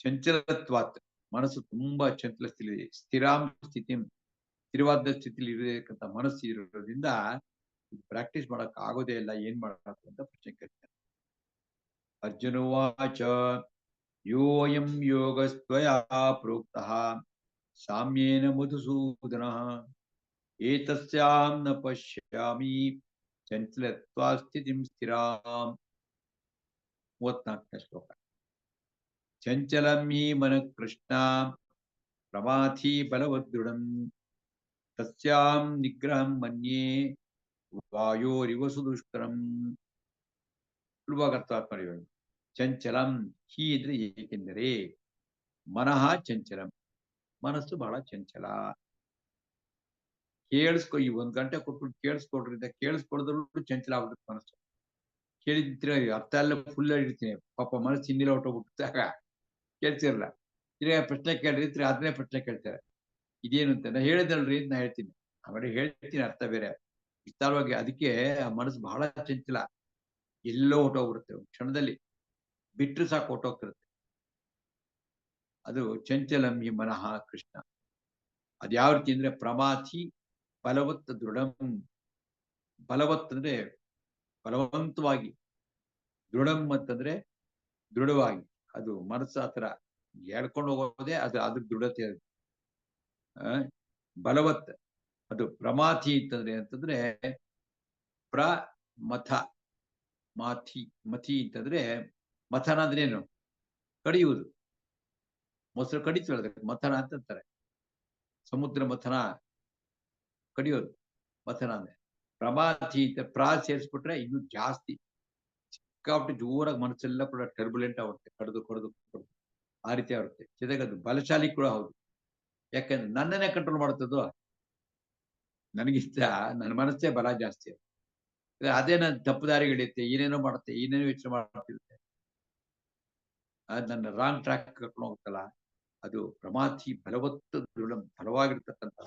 ಚಂಚಲತ್ವಾತ್, ಮನಸ್ಸು ತುಂಬಾ ಚಂಚಲ ಸ್ಥಿತಿ, ಸ್ಥಿರಾಂ ಸ್ಥಿತಿ, ಸ್ಥಿರವಾದ ಸ್ಥಿತಿಲಿ ಇರತಕ್ಕಂಥ ಮನಸ್ಸು ಇರೋದ್ರಿಂದ ಪ್ರಾಕ್ಟೀಸ್ ಮಾಡಕ್ ಆಗೋದೇ ಇಲ್ಲ. ಏನ್ ಮಾಡಬೇಕು ಅಂತ ಪ್ರಶ್ನೆ ಕೇಳ್ತಾರೆ. ಅರ್ಜುನವಾಚ ಯೋಯಂ ಯೋಗಸ್ತ್ವಯಾ ಪ್ರೋಕ್ತಃ ಸಾಮ್ಯೇನ ಮಧುಸೂದನ ಏತಸ್ಯಾಂ ನ ಪಶ್ಯಾಮಿ ಚಂಚಲತ್ವಾ ಸ್ಥಿತಿಂ ಸ್ಥಿರಾಂ. 34ನೇ ಶ್ಲೋಕ. ಚಂಚಲಂ ಹಿ ಮನಃ ಕೃಷ್ಣ ಪ್ರಮಾಥಿ ಬಲವದೃಢಂ ತಸ್ಯಾಂ ನಿಗ್ರಹಂ ಮನ್ಯೇ ವಾಯೋರಿವ ಸುದುಷ್ಕರಂ. ಸುಲಭವಾಗಿ ಅರ್ಥ ಮಾಡ್ಕೊಳ್ಳಿ. ಚಂಚಲಂ ಹಿ ಅಂದ್ರೆ ಏಕೆಂದರೆ, ಮನಃ ಚಂಚಲಂ, ಮನಸ್ಸು ಬಹಳ ಚಂಚಲ. ಕೇಳಿಸ್ಕೊ, ಈ 1 ಗಂಟೆ ಕೊಟ್ಬಿಟ್ಟು ಕೇಳಿಸ್ಕೊಡ್ರಿಂದ ಕೇಳಿಸ್ಕೊಡಿದ್ರು ಚಂಚಲ ಆಗ್ಬಿಡುತ್ತೆ ಮನಸ್ಸು. ಕೇಳಿದ್ರೆ ಅರ್ಥ ಎಲ್ಲ ಫುಲ್ ಇರ್ತೀನಿ, ಪಾಪ ಮನಸ್ಸು ಹಿಂದಿಲ್ಲ ಹೊಟ್ಟೋಗ್ಬಿಟ್ಟಾಗ ಕೇಳ್ತಿರಲ್ಲ. ತಿರ್ಗಾ ಪ್ರಶ್ನೆ ಕೇಳಿದ್ರೆ ಅದನ್ನೇ ಪ್ರಶ್ನೆ ಕೇಳ್ತಾರೆ, ಇದೇನು ಅಂತ. ನಾ ಹೇಳಿದಲ್ರಿ ಅಂತ ನಾ ಹೇಳ್ತೀನಿ, ಆಮೇಲೆ ಹೇಳ್ತೀನಿ ಅರ್ಥ ಬೇರೆ ವಿಸ್ತಾರವಾಗಿ. ಅದಕ್ಕೆ ಆ ಮನಸ್ಸು ಬಹಳ ಚಂಚಲ, ಎಲ್ಲೋ ಹೊಟ್ಟೋಗ್ಬಿಡುತ್ತೆ, ಕ್ಷಣದಲ್ಲಿ ಬಿಟ್ಟರೆ ಸಾಕು ಹೊಟ್ಟೋಗ್ತಿರುತ್ತೆ. ಅದು ಚಂಚಲಂ ಹಿ ಮನಃ ಕೃಷ್ಣ. ಅದ್ ಯಾವ ರೀತಿ ಅಂದ್ರೆ ಪ್ರಮಾಥಿ ಬಲವತ್ ದೃಢಂ. ಬಲವತ್ ಅಂದ್ರೆ ಬಲವಂತವಾಗಿ, ದೃಢಂ ಅಂತಂದ್ರೆ ದೃಢವಾಗಿ. ಅದು ಮನಸ್ಸು ಆತರ ಹೇಳ್ಕೊಂಡು ಹೋಗೋದೇ ಅದ್ರ ದೃಢತೆ. ಬಲವತ್, ಅದು ಪ್ರಮಾಥಿ ಅಂತಂದ್ರೆ ಪ್ರಮಥ, ಮಾಥಿ ಮಥಿ ಅಂತಂದ್ರೆ ಮಥನ ಅಂದ್ರೆ ಏನು, ಕಡಿಯುವುದು. ಮೊಸರು ಕಡಿತೀವಲ್ಲ ಅದಕ್ಕೆ ಮಥನ ಅಂತಾರೆ. ಸಮುದ್ರ ಮಥನ, ಕಡಿಯೋದು ಮಥನ ಅಂದ್ರೆ. ಪ್ರಮಾಥಿ ಅಂತ ಸೇರಿಸ್ಬಿಟ್ರೆ ಇನ್ನು ಜಾಸ್ತಿ ಸಿಕ್ಕಾಬಿಟ್ಟು ಜೋರಾಗಿ ಮನಸ್ಸೆಲ್ಲ ಕೂಡ ಟರ್ಬುಲೆಂಟ್ ಆಗುತ್ತೆ, ಕಡಿದು ಆ ರೀತಿ ಆಗುತ್ತೆ. ಜೊತೆಗೆ ಅದು ಬಲಶಾಲಿ ಕೂಡ ಹೌದು. ಯಾಕಂದ್ರೆ ನನ್ನನ್ನೇ ಕಂಟ್ರೋಲ್ ಮಾಡುತ್ತದು. ನನಗಿಷ್ಟ ನನ್ನ ಮನಸ್ಸೇ ಬಲ ಜಾಸ್ತಿ. ಅದೇ ನನ್ನ ತಪ್ಪು ದಾರಿಗೆ ಹಿಡಿಯುತ್ತೆ, ಏನೇನೋ ಮಾಡುತ್ತೆ, ಏನೇನೋ ಯೋಚನೆ ಮಾಡ್ತಿರುತ್ತೆ, ಅದು ನನ್ನ ರಾಂಗ್ ಟ್ರ್ಯಾಕ್ ಕರ್ಕೊಂಡು ಹೋಗುತ್ತಲ್ಲ. ಅದು ಪ್ರಮಾಥಿ ಬಲವತ್ತು ದೃಢ, ಬಲವಾಗಿರ್ತಕ್ಕಂಥ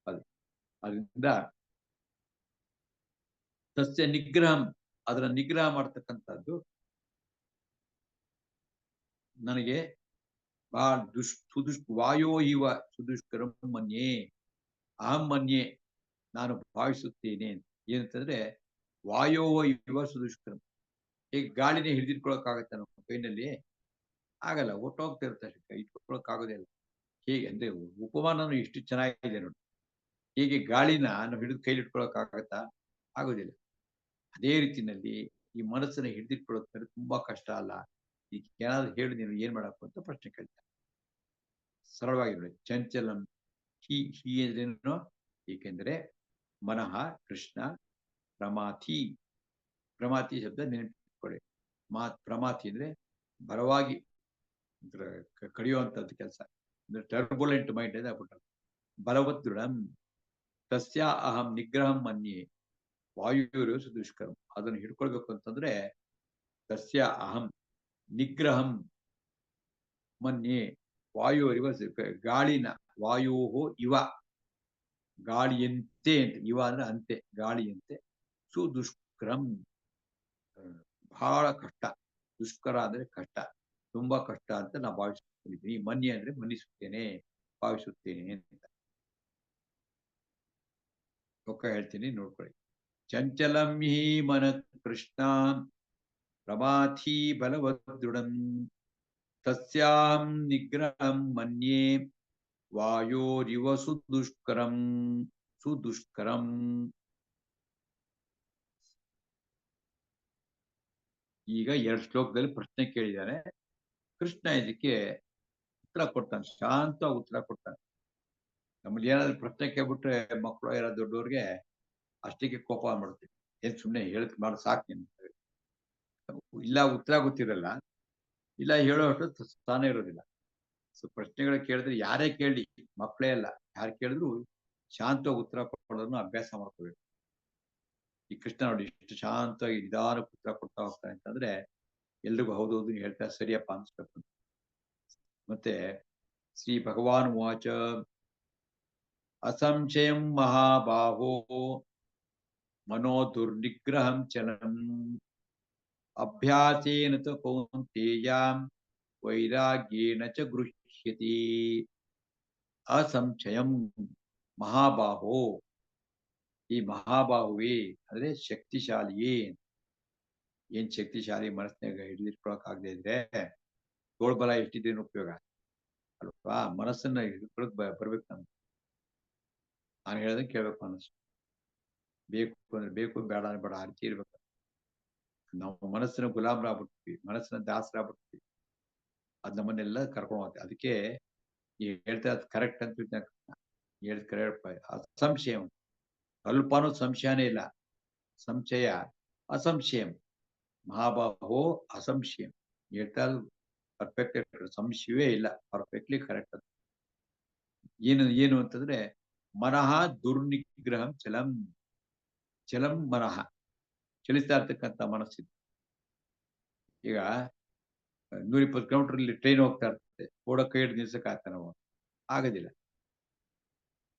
ಅದು. ಅದರಿಂದ ಸಸ್ಯ ನಿಗ್ರಹಂ, ಅದರ ನಿಗ್ರಹ ಮಾಡ್ತಕ್ಕಂಥದ್ದು ನನಗೆ ಬಹಳ ವಾಯೋ ಇವ ಸುದುಷ್ಕರಂ ಮನ್ಯೆ, ಅಹಂ ಮನ್ಯೆ, ನಾನು ಭಾವಿಸುತ್ತೇನೆ. ಏನಂತಂದ್ರೆ ವಾಯೋ ಇವ ಸುದುಷ್ಕರಂ, ಈಗ ಗಾಳಿನೇ ಹಿಡಿದಿಟ್ಕೊಳಕ್ಕಾಗತ್ತೆ ನಮ್ಮ ಕೈನಲ್ಲಿ? ಆಗಲ್ಲ, ಒಟ್ಟೋಗ್ತಿರುತ್ತೆ, ಇಟ್ಕೊಳಕ್ಕಾಗೋದೇ ಇಲ್ಲ. ಹೇಗೆ ಅಂದ್ರೆ ಉಪಮಾನನು ಎಷ್ಟು ಚೆನ್ನಾಗಿದೆ ನೋಡಿ. ಹೇಗೆ ಗಾಳಿನ ನಾವು ಹಿಡಿದು ಕೈಲಿ ಇಟ್ಕೊಳಕ್ಕಾಗತ್ತಾ? ಆಗೋದಿಲ್ಲ. ಅದೇ ರೀತಿನಲ್ಲಿ ಈ ಮನಸ್ಸನ್ನ ಹಿಡಿದಿಟ್ಕೊಳ್ಳೋದು ತುಂಬಾ ಕಷ್ಟ ಅಲ್ಲ? ಈಗ ಏನಾದ್ರು ಹೇಳಿ ನೀನು ಏನ್ ಮಾಡಬೇಕು ಅಂತ ಪ್ರಶ್ನೆ ಕೇಳ್ತಾರೆ. ಸರಳವಾಗಿ ನೋಡಿ. ಚಂಚಲಂ ಹಿ ಅಂದ್ರೇನು? ಏಕೆಂದರೆ ಮನಃ ಕೃಷ್ಣ ಪ್ರಮಾಥಿ, ಪ್ರಮಾಥಿ ಶಬ್ದ ನೆನಪಿಟ್ಕೊಳ್ಳಿ. ಪ್ರಮಾಥಿ ಅಂದ್ರೆ ಬಲವಾಗಿ ಕಡಿಯುವಂತದ್ದು ಕೆಲಸ, ಅಂದ್ರೆ ಟರ್ಬುಲೆಂಟ್ ಮೈಂಡ್ ಅಂತ ಆಗ್ಬಿಟ್ಟ. ಬಲವತ್ ದೃಢಂ ತಸ್ಯ ಅಹಂ ನಿಗ್ರಹಂ ಮನ್ಯೆ ವಾಯುರು ಸುದುಷ್ಕರಂ. ಅದನ್ನು ಹಿಡ್ಕೊಳ್ಬೇಕು ಅಂತಂದ್ರೆ ತಸ್ಯ ಅಹಂ ನಿಗ್ರಹಂ ಮನ್ಯೆ ವಾಯುರಿವ, ಗಾಳಿನ ವಾಯೋ ಇವ, ಗಾಳಿಯಂತೆ ಅಂತ, ಇವ ಅಂದ್ರೆ ಅಂತೆ, ಗಾಳಿಯಂತೆ. ಸುದುಷ್ಕರಂ, ಬಹಳ ಕಷ್ಟ. ದುಷ್ಕರ ಅಂದ್ರೆ ಕಷ್ಟ, ತುಂಬಾ ಕಷ್ಟ ಅಂತ ನಾ ಭಾವಿಸುತ್ತಿದ್ದೀನಿ. ಮನ್ಯೆ ಅಂದ್ರೆ ಮನ್ನಿಸುತ್ತೇನೆ, ಭಾವಿಸುತ್ತೇನೆ ಅಂತ. ಹೇಳ್ತೀನಿ ನೋಡ್ಕೊಳ್ಳಿ. ಚಂಚಲಂ ಹಿ ಮನ ಕೃಷ್ಣ ಪ್ರಮಾಥಿ ಬಲವದೃಢಂ ತಸ್ಯಾಂ ನಿಗ್ರಹಂ ಮನ್ಯೆ ವಾಯೋರಿವ ಸುದುಷ್ಕರಂ. ಸುದುಷ್ಕರಂ. ಈಗ 2 ಶ್ಲೋಕದಲ್ಲಿ ಪ್ರಶ್ನೆ ಕೇಳಿದ್ದಾನೆ ಕೃಷ್ಣ. ಇದಕ್ಕೆ ಉತ್ತರ ಕೊಡ್ತಾನೆ, ಶಾಂತವಾಗಿ ಉತ್ತರ ಕೊಡ್ತಾನೆ. ನಮ್ಮಲ್ಲಿ ಏನಾದ್ರು ಪ್ರಶ್ನೆ ಕೇಳ್ಬಿಟ್ರೆ ಮಕ್ಕಳು ಯಾರಾದ್ರು ದೊಡ್ಡವ್ರಿಗೆ ಅಷ್ಟಕ್ಕೆ ಕೋಪ ಮಾಡ್ತೀವಿ. ಏನ್ ಸುಮ್ಮನೆ ಹೇಳಕ್ ಮಾಡಿ ಸಾಕು ನಿಮ್ಗೆ, ಇಲ್ಲ ಉತ್ತರ ಗೊತ್ತಿರಲ್ಲ, ಇಲ್ಲ ಹೇಳೋ ಅಷ್ಟು ಸ್ಥಾನ ಇರೋದಿಲ್ಲ. ಸೊ ಪ್ರಶ್ನೆಗಳು ಕೇಳಿದ್ರೆ ಯಾರೇ ಕೇಳಿ, ಮಕ್ಕಳೇ ಅಲ್ಲ ಯಾರು ಕೇಳಿದ್ರು ಶಾಂತವಾಗಿ ಉತ್ತರ ಕೊಡೋದನ್ನು ಅಭ್ಯಾಸ ಮಾಡ್ಕೋಬೇಕು. ಈ ಕೃಷ್ಣ ನೋಡಿ ಇಷ್ಟು ಶಾಂತವಾಗಿ ನಿಧಾನಕ್ಕೆ ಉತ್ತರ ಕೊಡ್ತಾ ಹೋಗ್ತಾನೆ ಅಂತಂದ್ರೆ ಎಲ್ರಿಗೂ ಹೌದೌದು ನೀವ್ ಹೇಳ್ತಾ ಸರಿಯಪ್ಪ ಅನ್ಸ್ಬೇಕು. ಮತ್ತೆ ಶ್ರೀ ಭಗವಾನ್ ವಾಚ ಅಸಂಶಯಂ ಮಹಾಬಾಹೋ ಮನೋ ದುರ್ನಿಗ್ರಹಂ ಚಲಂ ಅಭ್ಯಾಸೇನ ತು ಕೌಂತೇಯಾಂ ವೈರಾಗ್ಯೇನ ಚ ಗೃಹ್ಯತಿ. ಅಸಂಶಯಂ ಮಹಾಬಾಹೋ, ಈ ಮಹಾಬಾಹುವೇ ಅಂದ್ರೆ ಶಕ್ತಿಶಾಲಿಯೇ. ಏನ್ ಶಕ್ತಿಶಾಲಿ ಮನಸ್ಸಿನಾಗ ಹಿಡಿದಿಟ್ಕೊಳಕ್ ಆಗದೆ ಇದ್ರೆ ತೋಳ್ಬಲ ಎಷ್ಟಿದ್ದೇನು ಉಪಯೋಗ ಅಲ್ವಾ? ಮನಸ್ಸನ್ನ ಹಿಡ್ಕೊಳಕ್ ಬರ್ಬೇಕು ನಮ್ಗೆ. ನಾನು ಹೇಳ್ದಂಗೆ ಕೇಳ್ಬೇಕು ಮನಸ್ಸು. ಬೇಕು ಅಂದ್ರೆ ಬೇಕು, ಬೇಡ ಬೇಡ ಅರ್ಜಿ ಇರ್ಬೇಕು. ನಾವು ಮನಸ್ಸಿನ ಗುಲಾಮರಾಗ್ಬಿಡ್ತೀವಿ, ಮನಸ್ಸಿನ ದಾಸರಾಗ್ಬಿಡ್ತೀವಿ. ಅದ್ ನಮ್ಮನ್ನೆಲ್ಲ ಕರ್ಕೊಂಡು ಹೋಗುತ್ತೆ. ಅದಕ್ಕೆ ಈ ಹೇಳ್ತಾ ಅದು ಕರೆಕ್ಟ್ ಅಂತ ಹೇಳಿದ್ ಕರೆಕ್ಟ್. ಅಸಂಶಯ, ಸ್ವಲ್ಪನೂ ಸಂಶಯನೇ ಇಲ್ಲ. ಸಂಶಯ ಅಸಂಶಯಂ ಮಹಾಬಾಹೋ ಅಸಂಶಯಂ ಹೇಳ್ತಾ ಪರ್ಫೆಕ್ಟ್, ಸಂಶಯವೇ ಇಲ್ಲ, ಪರ್ಫೆಕ್ಟ್ಲಿ ಕರೆಕ್ಟ್. ಏನು ಏನು ಅಂತಂದ್ರೆ ಮನಃ ದುರ್ನಿಗ್ರಹಂ ಚಲಂ. ಚಲಂ ಮನಃ, ಚಲಿಸ್ತಾ ಇರ್ತಕ್ಕಂಥ ಮನಸ್ಸಿದೆ. ಈಗ 120 ಕಿಲೋಮೀಟರ್ ಟ್ರೈನ್ ಹೋಗ್ತಾ ಇರ್ತದೆ, ಓಡೋ ಕೈ ಹಿಡಿದು ನಿಲ್ಸಕ್ ಆಗ್ತಾ ನಾವು ಆಗೋದಿಲ್ಲ.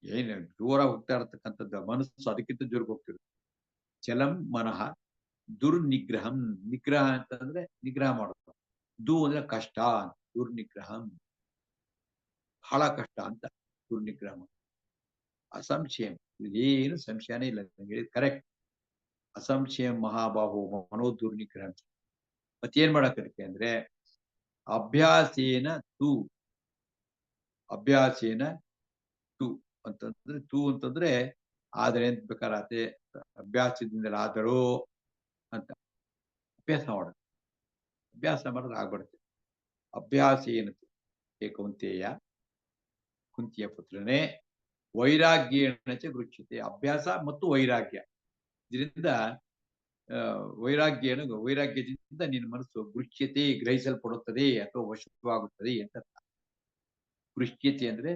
ಏನು ಜೋರಾಗಿ ಹೋಗ್ತಾ ಇರತಕ್ಕಂಥದ್ದು ಮನಸ್ಸು ಅದಕ್ಕಿಂತ ಜೋರ್ಗೆ ಹೋಗ್ತಿರುತ್ತೆ. ಚಲಂ ಮನಃ ದುರ್ನಿಗ್ರಹಂ. ನಿಗ್ರಹ ಅಂತಂದ್ರೆ ನಿಗ್ರಹ ಮಾಡೋದು. ದು ಅಂದ್ರೆ ಕಷ್ಟ, ದುರ್ನಿಗ್ರಹಂ ಬಹಳ ಕಷ್ಟ ಅಂತ ದುರ್ನಿಗ್ರಹ. ಅಸಂಶಯ, ಏನು ಸಂಶಯನೇ ಇಲ್ಲ, ಹೇಳಿದ್ ಕರೆಕ್ಟ್. ಅಸಂಶಯ ಮಹಾಬಾಹು ಮನೋ ದುರ್ನಿಗ್ರಹ. ಮತ್ತೇನ್ ಮಾಡಕ್ಕೆ ಅಂದ್ರೆ ಅಭ್ಯಾಸೇನ ತು, ಅಭ್ಯಾಸೇನ ತು ಅಂತಂದ್ರೆ ತು ಅಂತಂದ್ರೆ ಆದ್ರೆ ಅಂತ ಬೇಕಾರತೆ, ಅಭ್ಯಾಸದಿಂದಲೇ ಆದರೂ ಅಂತ ಅಭ್ಯಾಸ ಮಾಡೋದು. ಅಭ್ಯಾಸ ಮಾಡಿದ್ರೆ ಆಗ್ಬಿಡುತ್ತೆ. ಅಭ್ಯಾಸ ಏನಂತ ಕೌಂತೆಯ, ಕುಂತಿಯ ಪುತ್ರನೇ, ವೈರಾಗ್ಯೇಣ ಚ ಗೃಚ್ಯತೆ. ಅಭ್ಯಾಸ ಮತ್ತು ವೈರಾಗ್ಯ, ಇದರಿಂದ ವೈರಾಗ್ಯದಿಂದ ನಿನ್ನ ಮನಸ್ಸು ಗೃಚ್ಯತೆ, ಗ್ರಹಿಸಲ್ಪಡುತ್ತದೆ ಅಥವಾ ವಶವಾಗುತ್ತದೆ ಅಂತ. ಗೃಚ್ಯತೆ ಅಂದ್ರೆ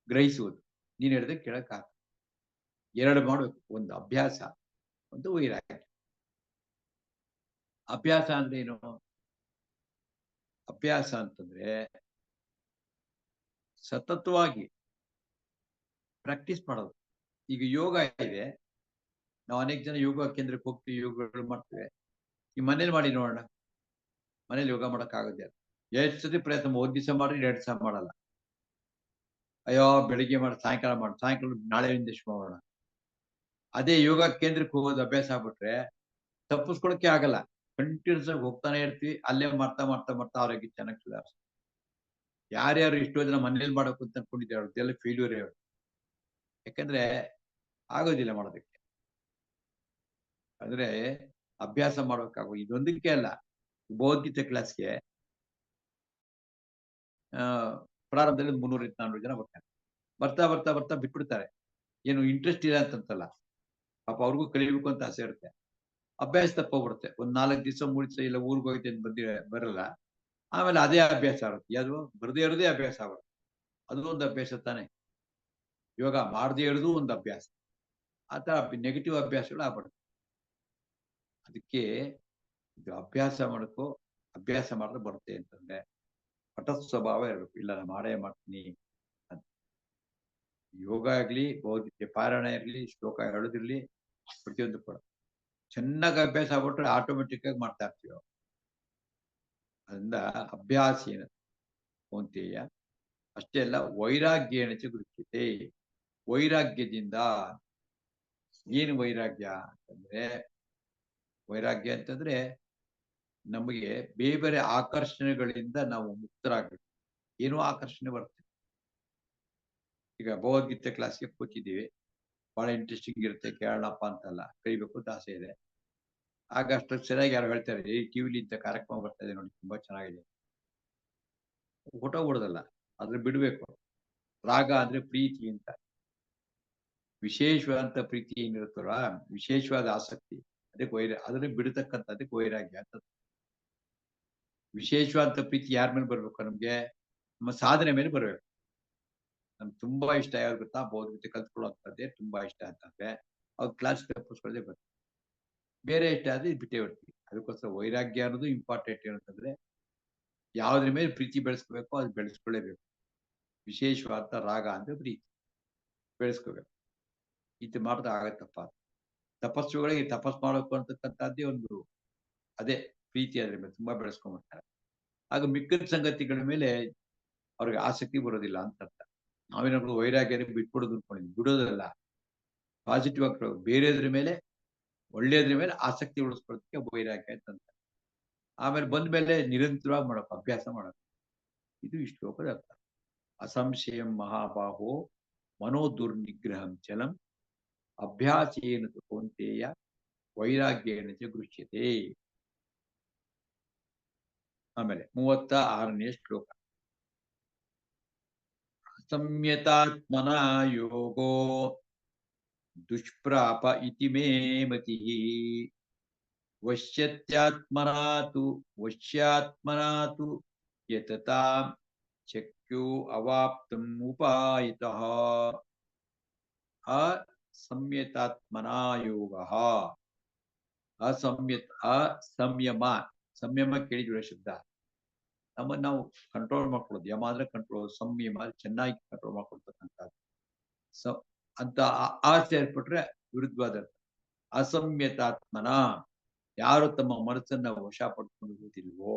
ಗ್ರಹಿಸುವುದು. ನೀನ್ ಹೇಳಿದ್ರೆ ಕೇಳಕ್ಕಾಗ. ಎರಡು ಮಾಡ್ಬೇಕು, ಒಂದು ಅಭ್ಯಾಸ, ಒಂದು ವೈರಾಗ್ಯ. ಅಭ್ಯಾಸ ಅಂದ್ರೆ ಏನು? ಅಭ್ಯಾಸ ಅಂತಂದ್ರೆ ಸತತವಾಗಿ ಪ್ರಾಕ್ಟೀಸ್ ಮಾಡೋದು. ಈಗ ಯೋಗ ಇದೆ, ನಾವು ಅನೇಕ ಜನ ಯೋಗ ಕೇಂದ್ರಕ್ಕೆ ಹೋಗ್ತೀವಿ, ಯೋಗಗಳು ಮಾಡ್ತೇವೆ. ಈ ಮನೇಲಿ ಮಾಡಿ ನೋಡೋಣ, ಮನೇಲಿ ಯೋಗ ಮಾಡಕ್ ಆಗುತ್ತೆ. ಎಷ್ಟು ಸತಿ ಪ್ರಯತ್ನ, 1 ದಿವಸ ಮಾಡ್ರಿ, 2 ದಿವಸ ಮಾಡಲ್ಲ. ಅಯ್ಯೋ ಬೆಳಿಗ್ಗೆ ಮಾಡಿ ಸಾಯಂಕಾಲ ಮಾಡಿ, ಸಾಯಂಕಾಲ ನಾಳೆಯಿಂದ ಶುರು ಮಾಡೋಣ. ಅದೇ ಯೋಗ ಕೇಂದ್ರಕ್ಕೆ ಹೋಗೋದು ಅಭ್ಯಾಸ ಆಗ್ಬಿಟ್ರೆ ತಪ್ಪಿಸ್ಕೊಳಕ್ಕೆ ಆಗಲ್ಲ. ಕಂಟಿನ್ಯೂಸ್ ಆಗಿ ಹೋಗ್ತಾನೆ ಇರ್ತೀವಿ, ಅಲ್ಲೇ ಮಾಡ್ತಾ ಮಾಡ್ತಾ ಮಾಡ್ತಾ ಆರೋಗ್ಯ ಚೆನ್ನಾಗಿ ಸುಧಾರಿಸ. ಯಾರ್ಯಾರು ಎಷ್ಟೋ ಜನ ಮನೇಲಿ ಮಾಡಬೇಕು ಅಂತ ಅನ್ಕೊಂಡಿದ್ದಾರೆ, ಅವ್ರದ್ದೆಲ್ಲ ಫೇಲ್ಯೂರ್. ಯಾಕಂದ್ರೆ ಆಗೋದಿಲ್ಲ ಮಾಡೋದಕ್ಕೆ. ಅಂದ್ರೆ ಅಭ್ಯಾಸ ಮಾಡ್ಬೇಕಾಗೋ. ಇದೊಂದಕ್ಕೆ ಅಲ್ಲ, ಭಗವದ್ಗೀತೆ ಕ್ಲಾಸ್ಗೆ ಪ್ರಾರಂಭದಲ್ಲಿ 300-400 ಜನ ಬರ್ತಾರೆ. ಬರ್ತಾ ಬರ್ತಾ ಬರ್ತಾ ಬಿಟ್ಬಿಡ್ತಾರೆ. ಏನು ಇಂಟ್ರೆಸ್ಟ್ ಇಲ್ಲ ಅಂತಂತಲ್ಲ, ಪಾಪ ಅವ್ರಿಗೂ ಕಲಿಬೇಕು ಅಂತ ಆಸೆ ಇರುತ್ತೆ. ಅಭ್ಯಾಸ ತಪ್ಪೋಗ್ಬಿಡುತ್ತೆ. ಒಂದ್ 4 ದಿವಸ 3 ದಿವಸ ಇಲ್ಲ ಊರಿಗೆ ಹೋಗಿದ್ದೆ ಬರಲ್ಲ. ಆಮೇಲೆ ಅದೇ ಅಭ್ಯಾಸ ಆಗುತ್ತೆ. ಅದು ಬರದೇ ಇರೋದೇ ಅಭ್ಯಾಸ ಆಗುತ್ತೆ. ಅದು ಒಂದು ಅಭ್ಯಾಸ ತಾನೆ. ಯೋಗ ಮಾಡದೇ ಇರೋದು ಒಂದು ಅಭ್ಯಾಸ. ಆತರ ನೆಗೆಟಿವ್ ಅಭ್ಯಾಸಗಳು ಆಗ್ಬಿಡುತ್ತೆ. ಅದಕ್ಕೆ ಇದು ಅಭ್ಯಾಸ ಮಾಡಕ್ಕೋ, ಅಭ್ಯಾಸ ಮಾಡಿದ್ರೆ ಬರುತ್ತೆ ಅಂತಂದ್ರೆ ಹಠ ಸ್ವಭಾವ ಇರಬೇಕು. ಇಲ್ಲ ನಾನು ಮಾಡೇ ಮಾಡ್ತೀನಿ ಅಂತ. ಯೋಗ ಆಗ್ಲಿ, ಭಗವದ್ಗೀತೆ ಪಾರಾಯಣ ಇರ್ಲಿ, ಶ್ಲೋಕ ಹೇಳೋದಿರ್ಲಿ, ಪ್ರತಿಯೊಂದು ಕೂಡ ಚೆನ್ನಾಗಿ ಅಭ್ಯಾಸ ಆಗ್ಬಿಟ್ರೆ ಆಟೋಮೆಟಿಕ್ ಆಗಿ ಮಾಡ್ತಾ ಇರ್ತೀವಿ. ಅದರಿಂದ ಅಭ್ಯಾಸ ಏನು ಕೌಂತೆಯ, ಅಷ್ಟೇ ಅಲ್ಲ ವೈರಾಗ್ಯೇಣ ಚ ಗೃಚ್ಯತೆ. ವೈರಾಗ್ಯದಿಂದ, ಏನು ವೈರಾಗ್ಯ ಅಂತಂದ್ರೆ, ವೈರಾಗ್ಯ ಅಂತಂದ್ರೆ ನಮಗೆ ಬೇರೆ ಬೇರೆ ಆಕರ್ಷಣೆಗಳಿಂದ ನಾವು ಮುಕ್ತರಾಗಬೇಕು. ಏನೋ ಆಕರ್ಷಣೆ ಬರುತ್ತೆ. ಈಗ ಭಗವದ್ಗೀತೆ ಕ್ಲಾಸ್ಗೆ ಕೂತಿದ್ದೀವಿ, ಬಹಳ ಇಂಟ್ರೆಸ್ಟಿಂಗ್ ಇರುತ್ತೆ, ಕೇಳಪ್ಪ ಅಂತಲ್ಲ, ಕಲಿಬೇಕು ಅಂತ ಆಸೆ ಇದೆ. ಆಗ ಅಷ್ಟು ಸರಿಯಾಗಿ ಯಾರು ಹೇಳ್ತಾರೆ, ಈ ಟಿವಿಲಿ ಇಂಥ ಕಾರ್ಯಕ್ರಮ ಬರ್ತಾ ಇದೆ ನೋಡಿ, ತುಂಬಾ ಚೆನ್ನಾಗಿದೆ, ಹೊಟ್ಟೋಗ್ಬಿಡೋದಲ್ಲ, ಆದ್ರೆ ಬಿಡ್ಬೇಕು. ರಾಗ ಅಂದ್ರೆ ಪ್ರೀತಿ ಅಂತ, ವಿಶೇಷವಾದಂತ ಪ್ರೀತಿ ಏನಿರುತ್ತಲ್ಲ, ವಿಶೇಷವಾದ ಆಸಕ್ತಿ, ಅದಕ್ಕೆ ಅದನ್ನ ಬಿಡತಕ್ಕಂಥದ್ದಕ್ಕೆ ವೈರಾಗ್ಯ ಅಂತ. ವಿಶೇಷವಾದ ಪ್ರೀತಿ ಯಾರ ಮೇಲೆ ಬರ್ಬೇಕು? ನಮ್ಗೆ ನಮ್ಮ ಸಾಧನೆ ಮೇಲೆ ಬರ್ಬೇಕು. ನಮ್ಗೆ ತುಂಬಾ ಇಷ್ಟ ಯಾವ್ದು ಗೊತ್ತಾ? ಭಗವದ್ಗೀತೆ ಕಲ್ತ್ಕೊಳ್ಳೋಂಥದ್ದೇ ತುಂಬಾ ಇಷ್ಟ ಅಂತಂದ್ರೆ ಅವ್ರ ಕ್ಲಾಸ್ ತಪ್ಪಿಸ್ಕೊಳ್ಳದೆ ಬರ್ತದೆ. ಬೇರೆ ಇಷ್ಟ ಆದ್ರೆ ಬಿಟ್ಟೇ ಬಿಡ್ತೀವಿ. ಅದಕ್ಕೋಸ್ಕರ ವೈರಾಗ್ಯ ಅನ್ನೋದು ಇಂಪಾರ್ಟೆಂಟ್ ಏನಂತಂದ್ರೆ ಯಾವ್ದ್ರ ಮೇಲೆ ಪ್ರೀತಿ ಬೆಳೆಸ್ಕೋಬೇಕು ಅದು ಬೆಳೆಸ್ಕೊಳ್ಳೇಬೇಕು. ವಿಶೇಷವಾದ ರಾಗ ಅಂದ್ರೆ ಪ್ರೀತಿ ಬೆಳೆಸ್ಕೋಬೇಕು. ಇದು ಮಾಡಿದ್ರೆ ಆಗತ್ತಪ್ಪ. ತಪಸ್ಸುಗಳಿಗೆ ತಪಸ್ ಮಾಡಬೇಕು ಅಂತಕ್ಕಂಥದ್ದೇ ಒಂದು ಅದೇ ಪ್ರೀತಿ ಅದ್ರ ಮೇಲೆ ತುಂಬಾ ಬೆಳೆಸ್ಕೊಂಡ್ಬಿಡ್ತಾರೆ. ಆಗ ಮಿಕ್ಕಿದ ಸಂಗತಿಗಳ ಮೇಲೆ ಅವ್ರಿಗೆ ಆಸಕ್ತಿ ಬರೋದಿಲ್ಲ ಅಂತ ಅರ್ಥ. ನಾವೇನಾದ್ರು ವೈರಾಗ್ಯ ಬಿಟ್ಬಿಡೋದು ಅನ್ಕೊಂಡಿದ್ವಿ, ಬಿಡೋದಲ್ಲ. ಪಾಸಿಟಿವ್ ಆಗಿ ಬೇರೆದ್ರ ಮೇಲೆ ಒಳ್ಳೆಯದ್ರ ಮೇಲೆ ಆಸಕ್ತಿ ಉಳಿಸ್ಕೊಳ್ಳೋದಕ್ಕೆ ವೈರಾಗ್ಯ ಅಂತಂತ. ಆಮೇಲೆ ಬಂದ ಮೇಲೆ ನಿರಂತರವಾಗಿ ಮಾಡಬೇಕು, ಅಭ್ಯಾಸ ಮಾಡಬೇಕು. ಇದು ಈ ಶ್ಲೋಕದ ಅರ್ಥ. ಅಸಂಶಯಂ ಮಹಾಬಾಹೋ ಮನೋದುರ್ನಿಗ್ರಹಂ ಚಲಂ ಅಭ್ಯಾಸೇನ ತು ಕೌಂತೆಯ ವೈರಾಗ್ಯೇನ ಚ ಗೃಹ್ಯತೆ. ಆಮೇಲೆ 36ನೇ ಶ್ಲೋಕ. ಸಂಯತಾತ್ಮನ ಯೋಗೋ ದುಷ್ಪ್ರಾಪ ಇತಿ ಮೇ ಮತಿಃ ವಶ್ಯಾತ್ಮನಾತು ಯತತಾಂ ಶಕ್ಯೋ ಅವಾಪ್ತುಂ ಉಪಾಯಿತಃ. ಅಸಂಯತಾತ್ಮನ ಯೋಗಃ. ಅಸಂಯಮ ಕೇಳಿದ್ರೆ ಶಬ್ದ. ನಮ್ಮನ್ನು ನಾವು ಕಂಟ್ರೋಲ್ ಮಾಡ್ಕೊಳ್ಳೋದು. ಯಮ ಅಂದ್ರೆ ಕಂಟ್ರೋಲ್, ಸಂಯಮ ಚೆನ್ನಾಗಿ ಕಂಟ್ರೋಲ್ ಮಾಡ್ಕೊಳ್ತಕ್ಕಂಥದ್ದು. ಅಂತ ಸೇರ್ಪಟ್ರೆ ವಿರುದ್ಧವಾದ ಅಸಂಯತಾತ್ಮನ, ಯಾರು ತಮ್ಮ ಮನಸ್ಸನ್ನ ವಶ ಪಡ್ಕೊಂಡಿರುವುದಿಲ್ವೋ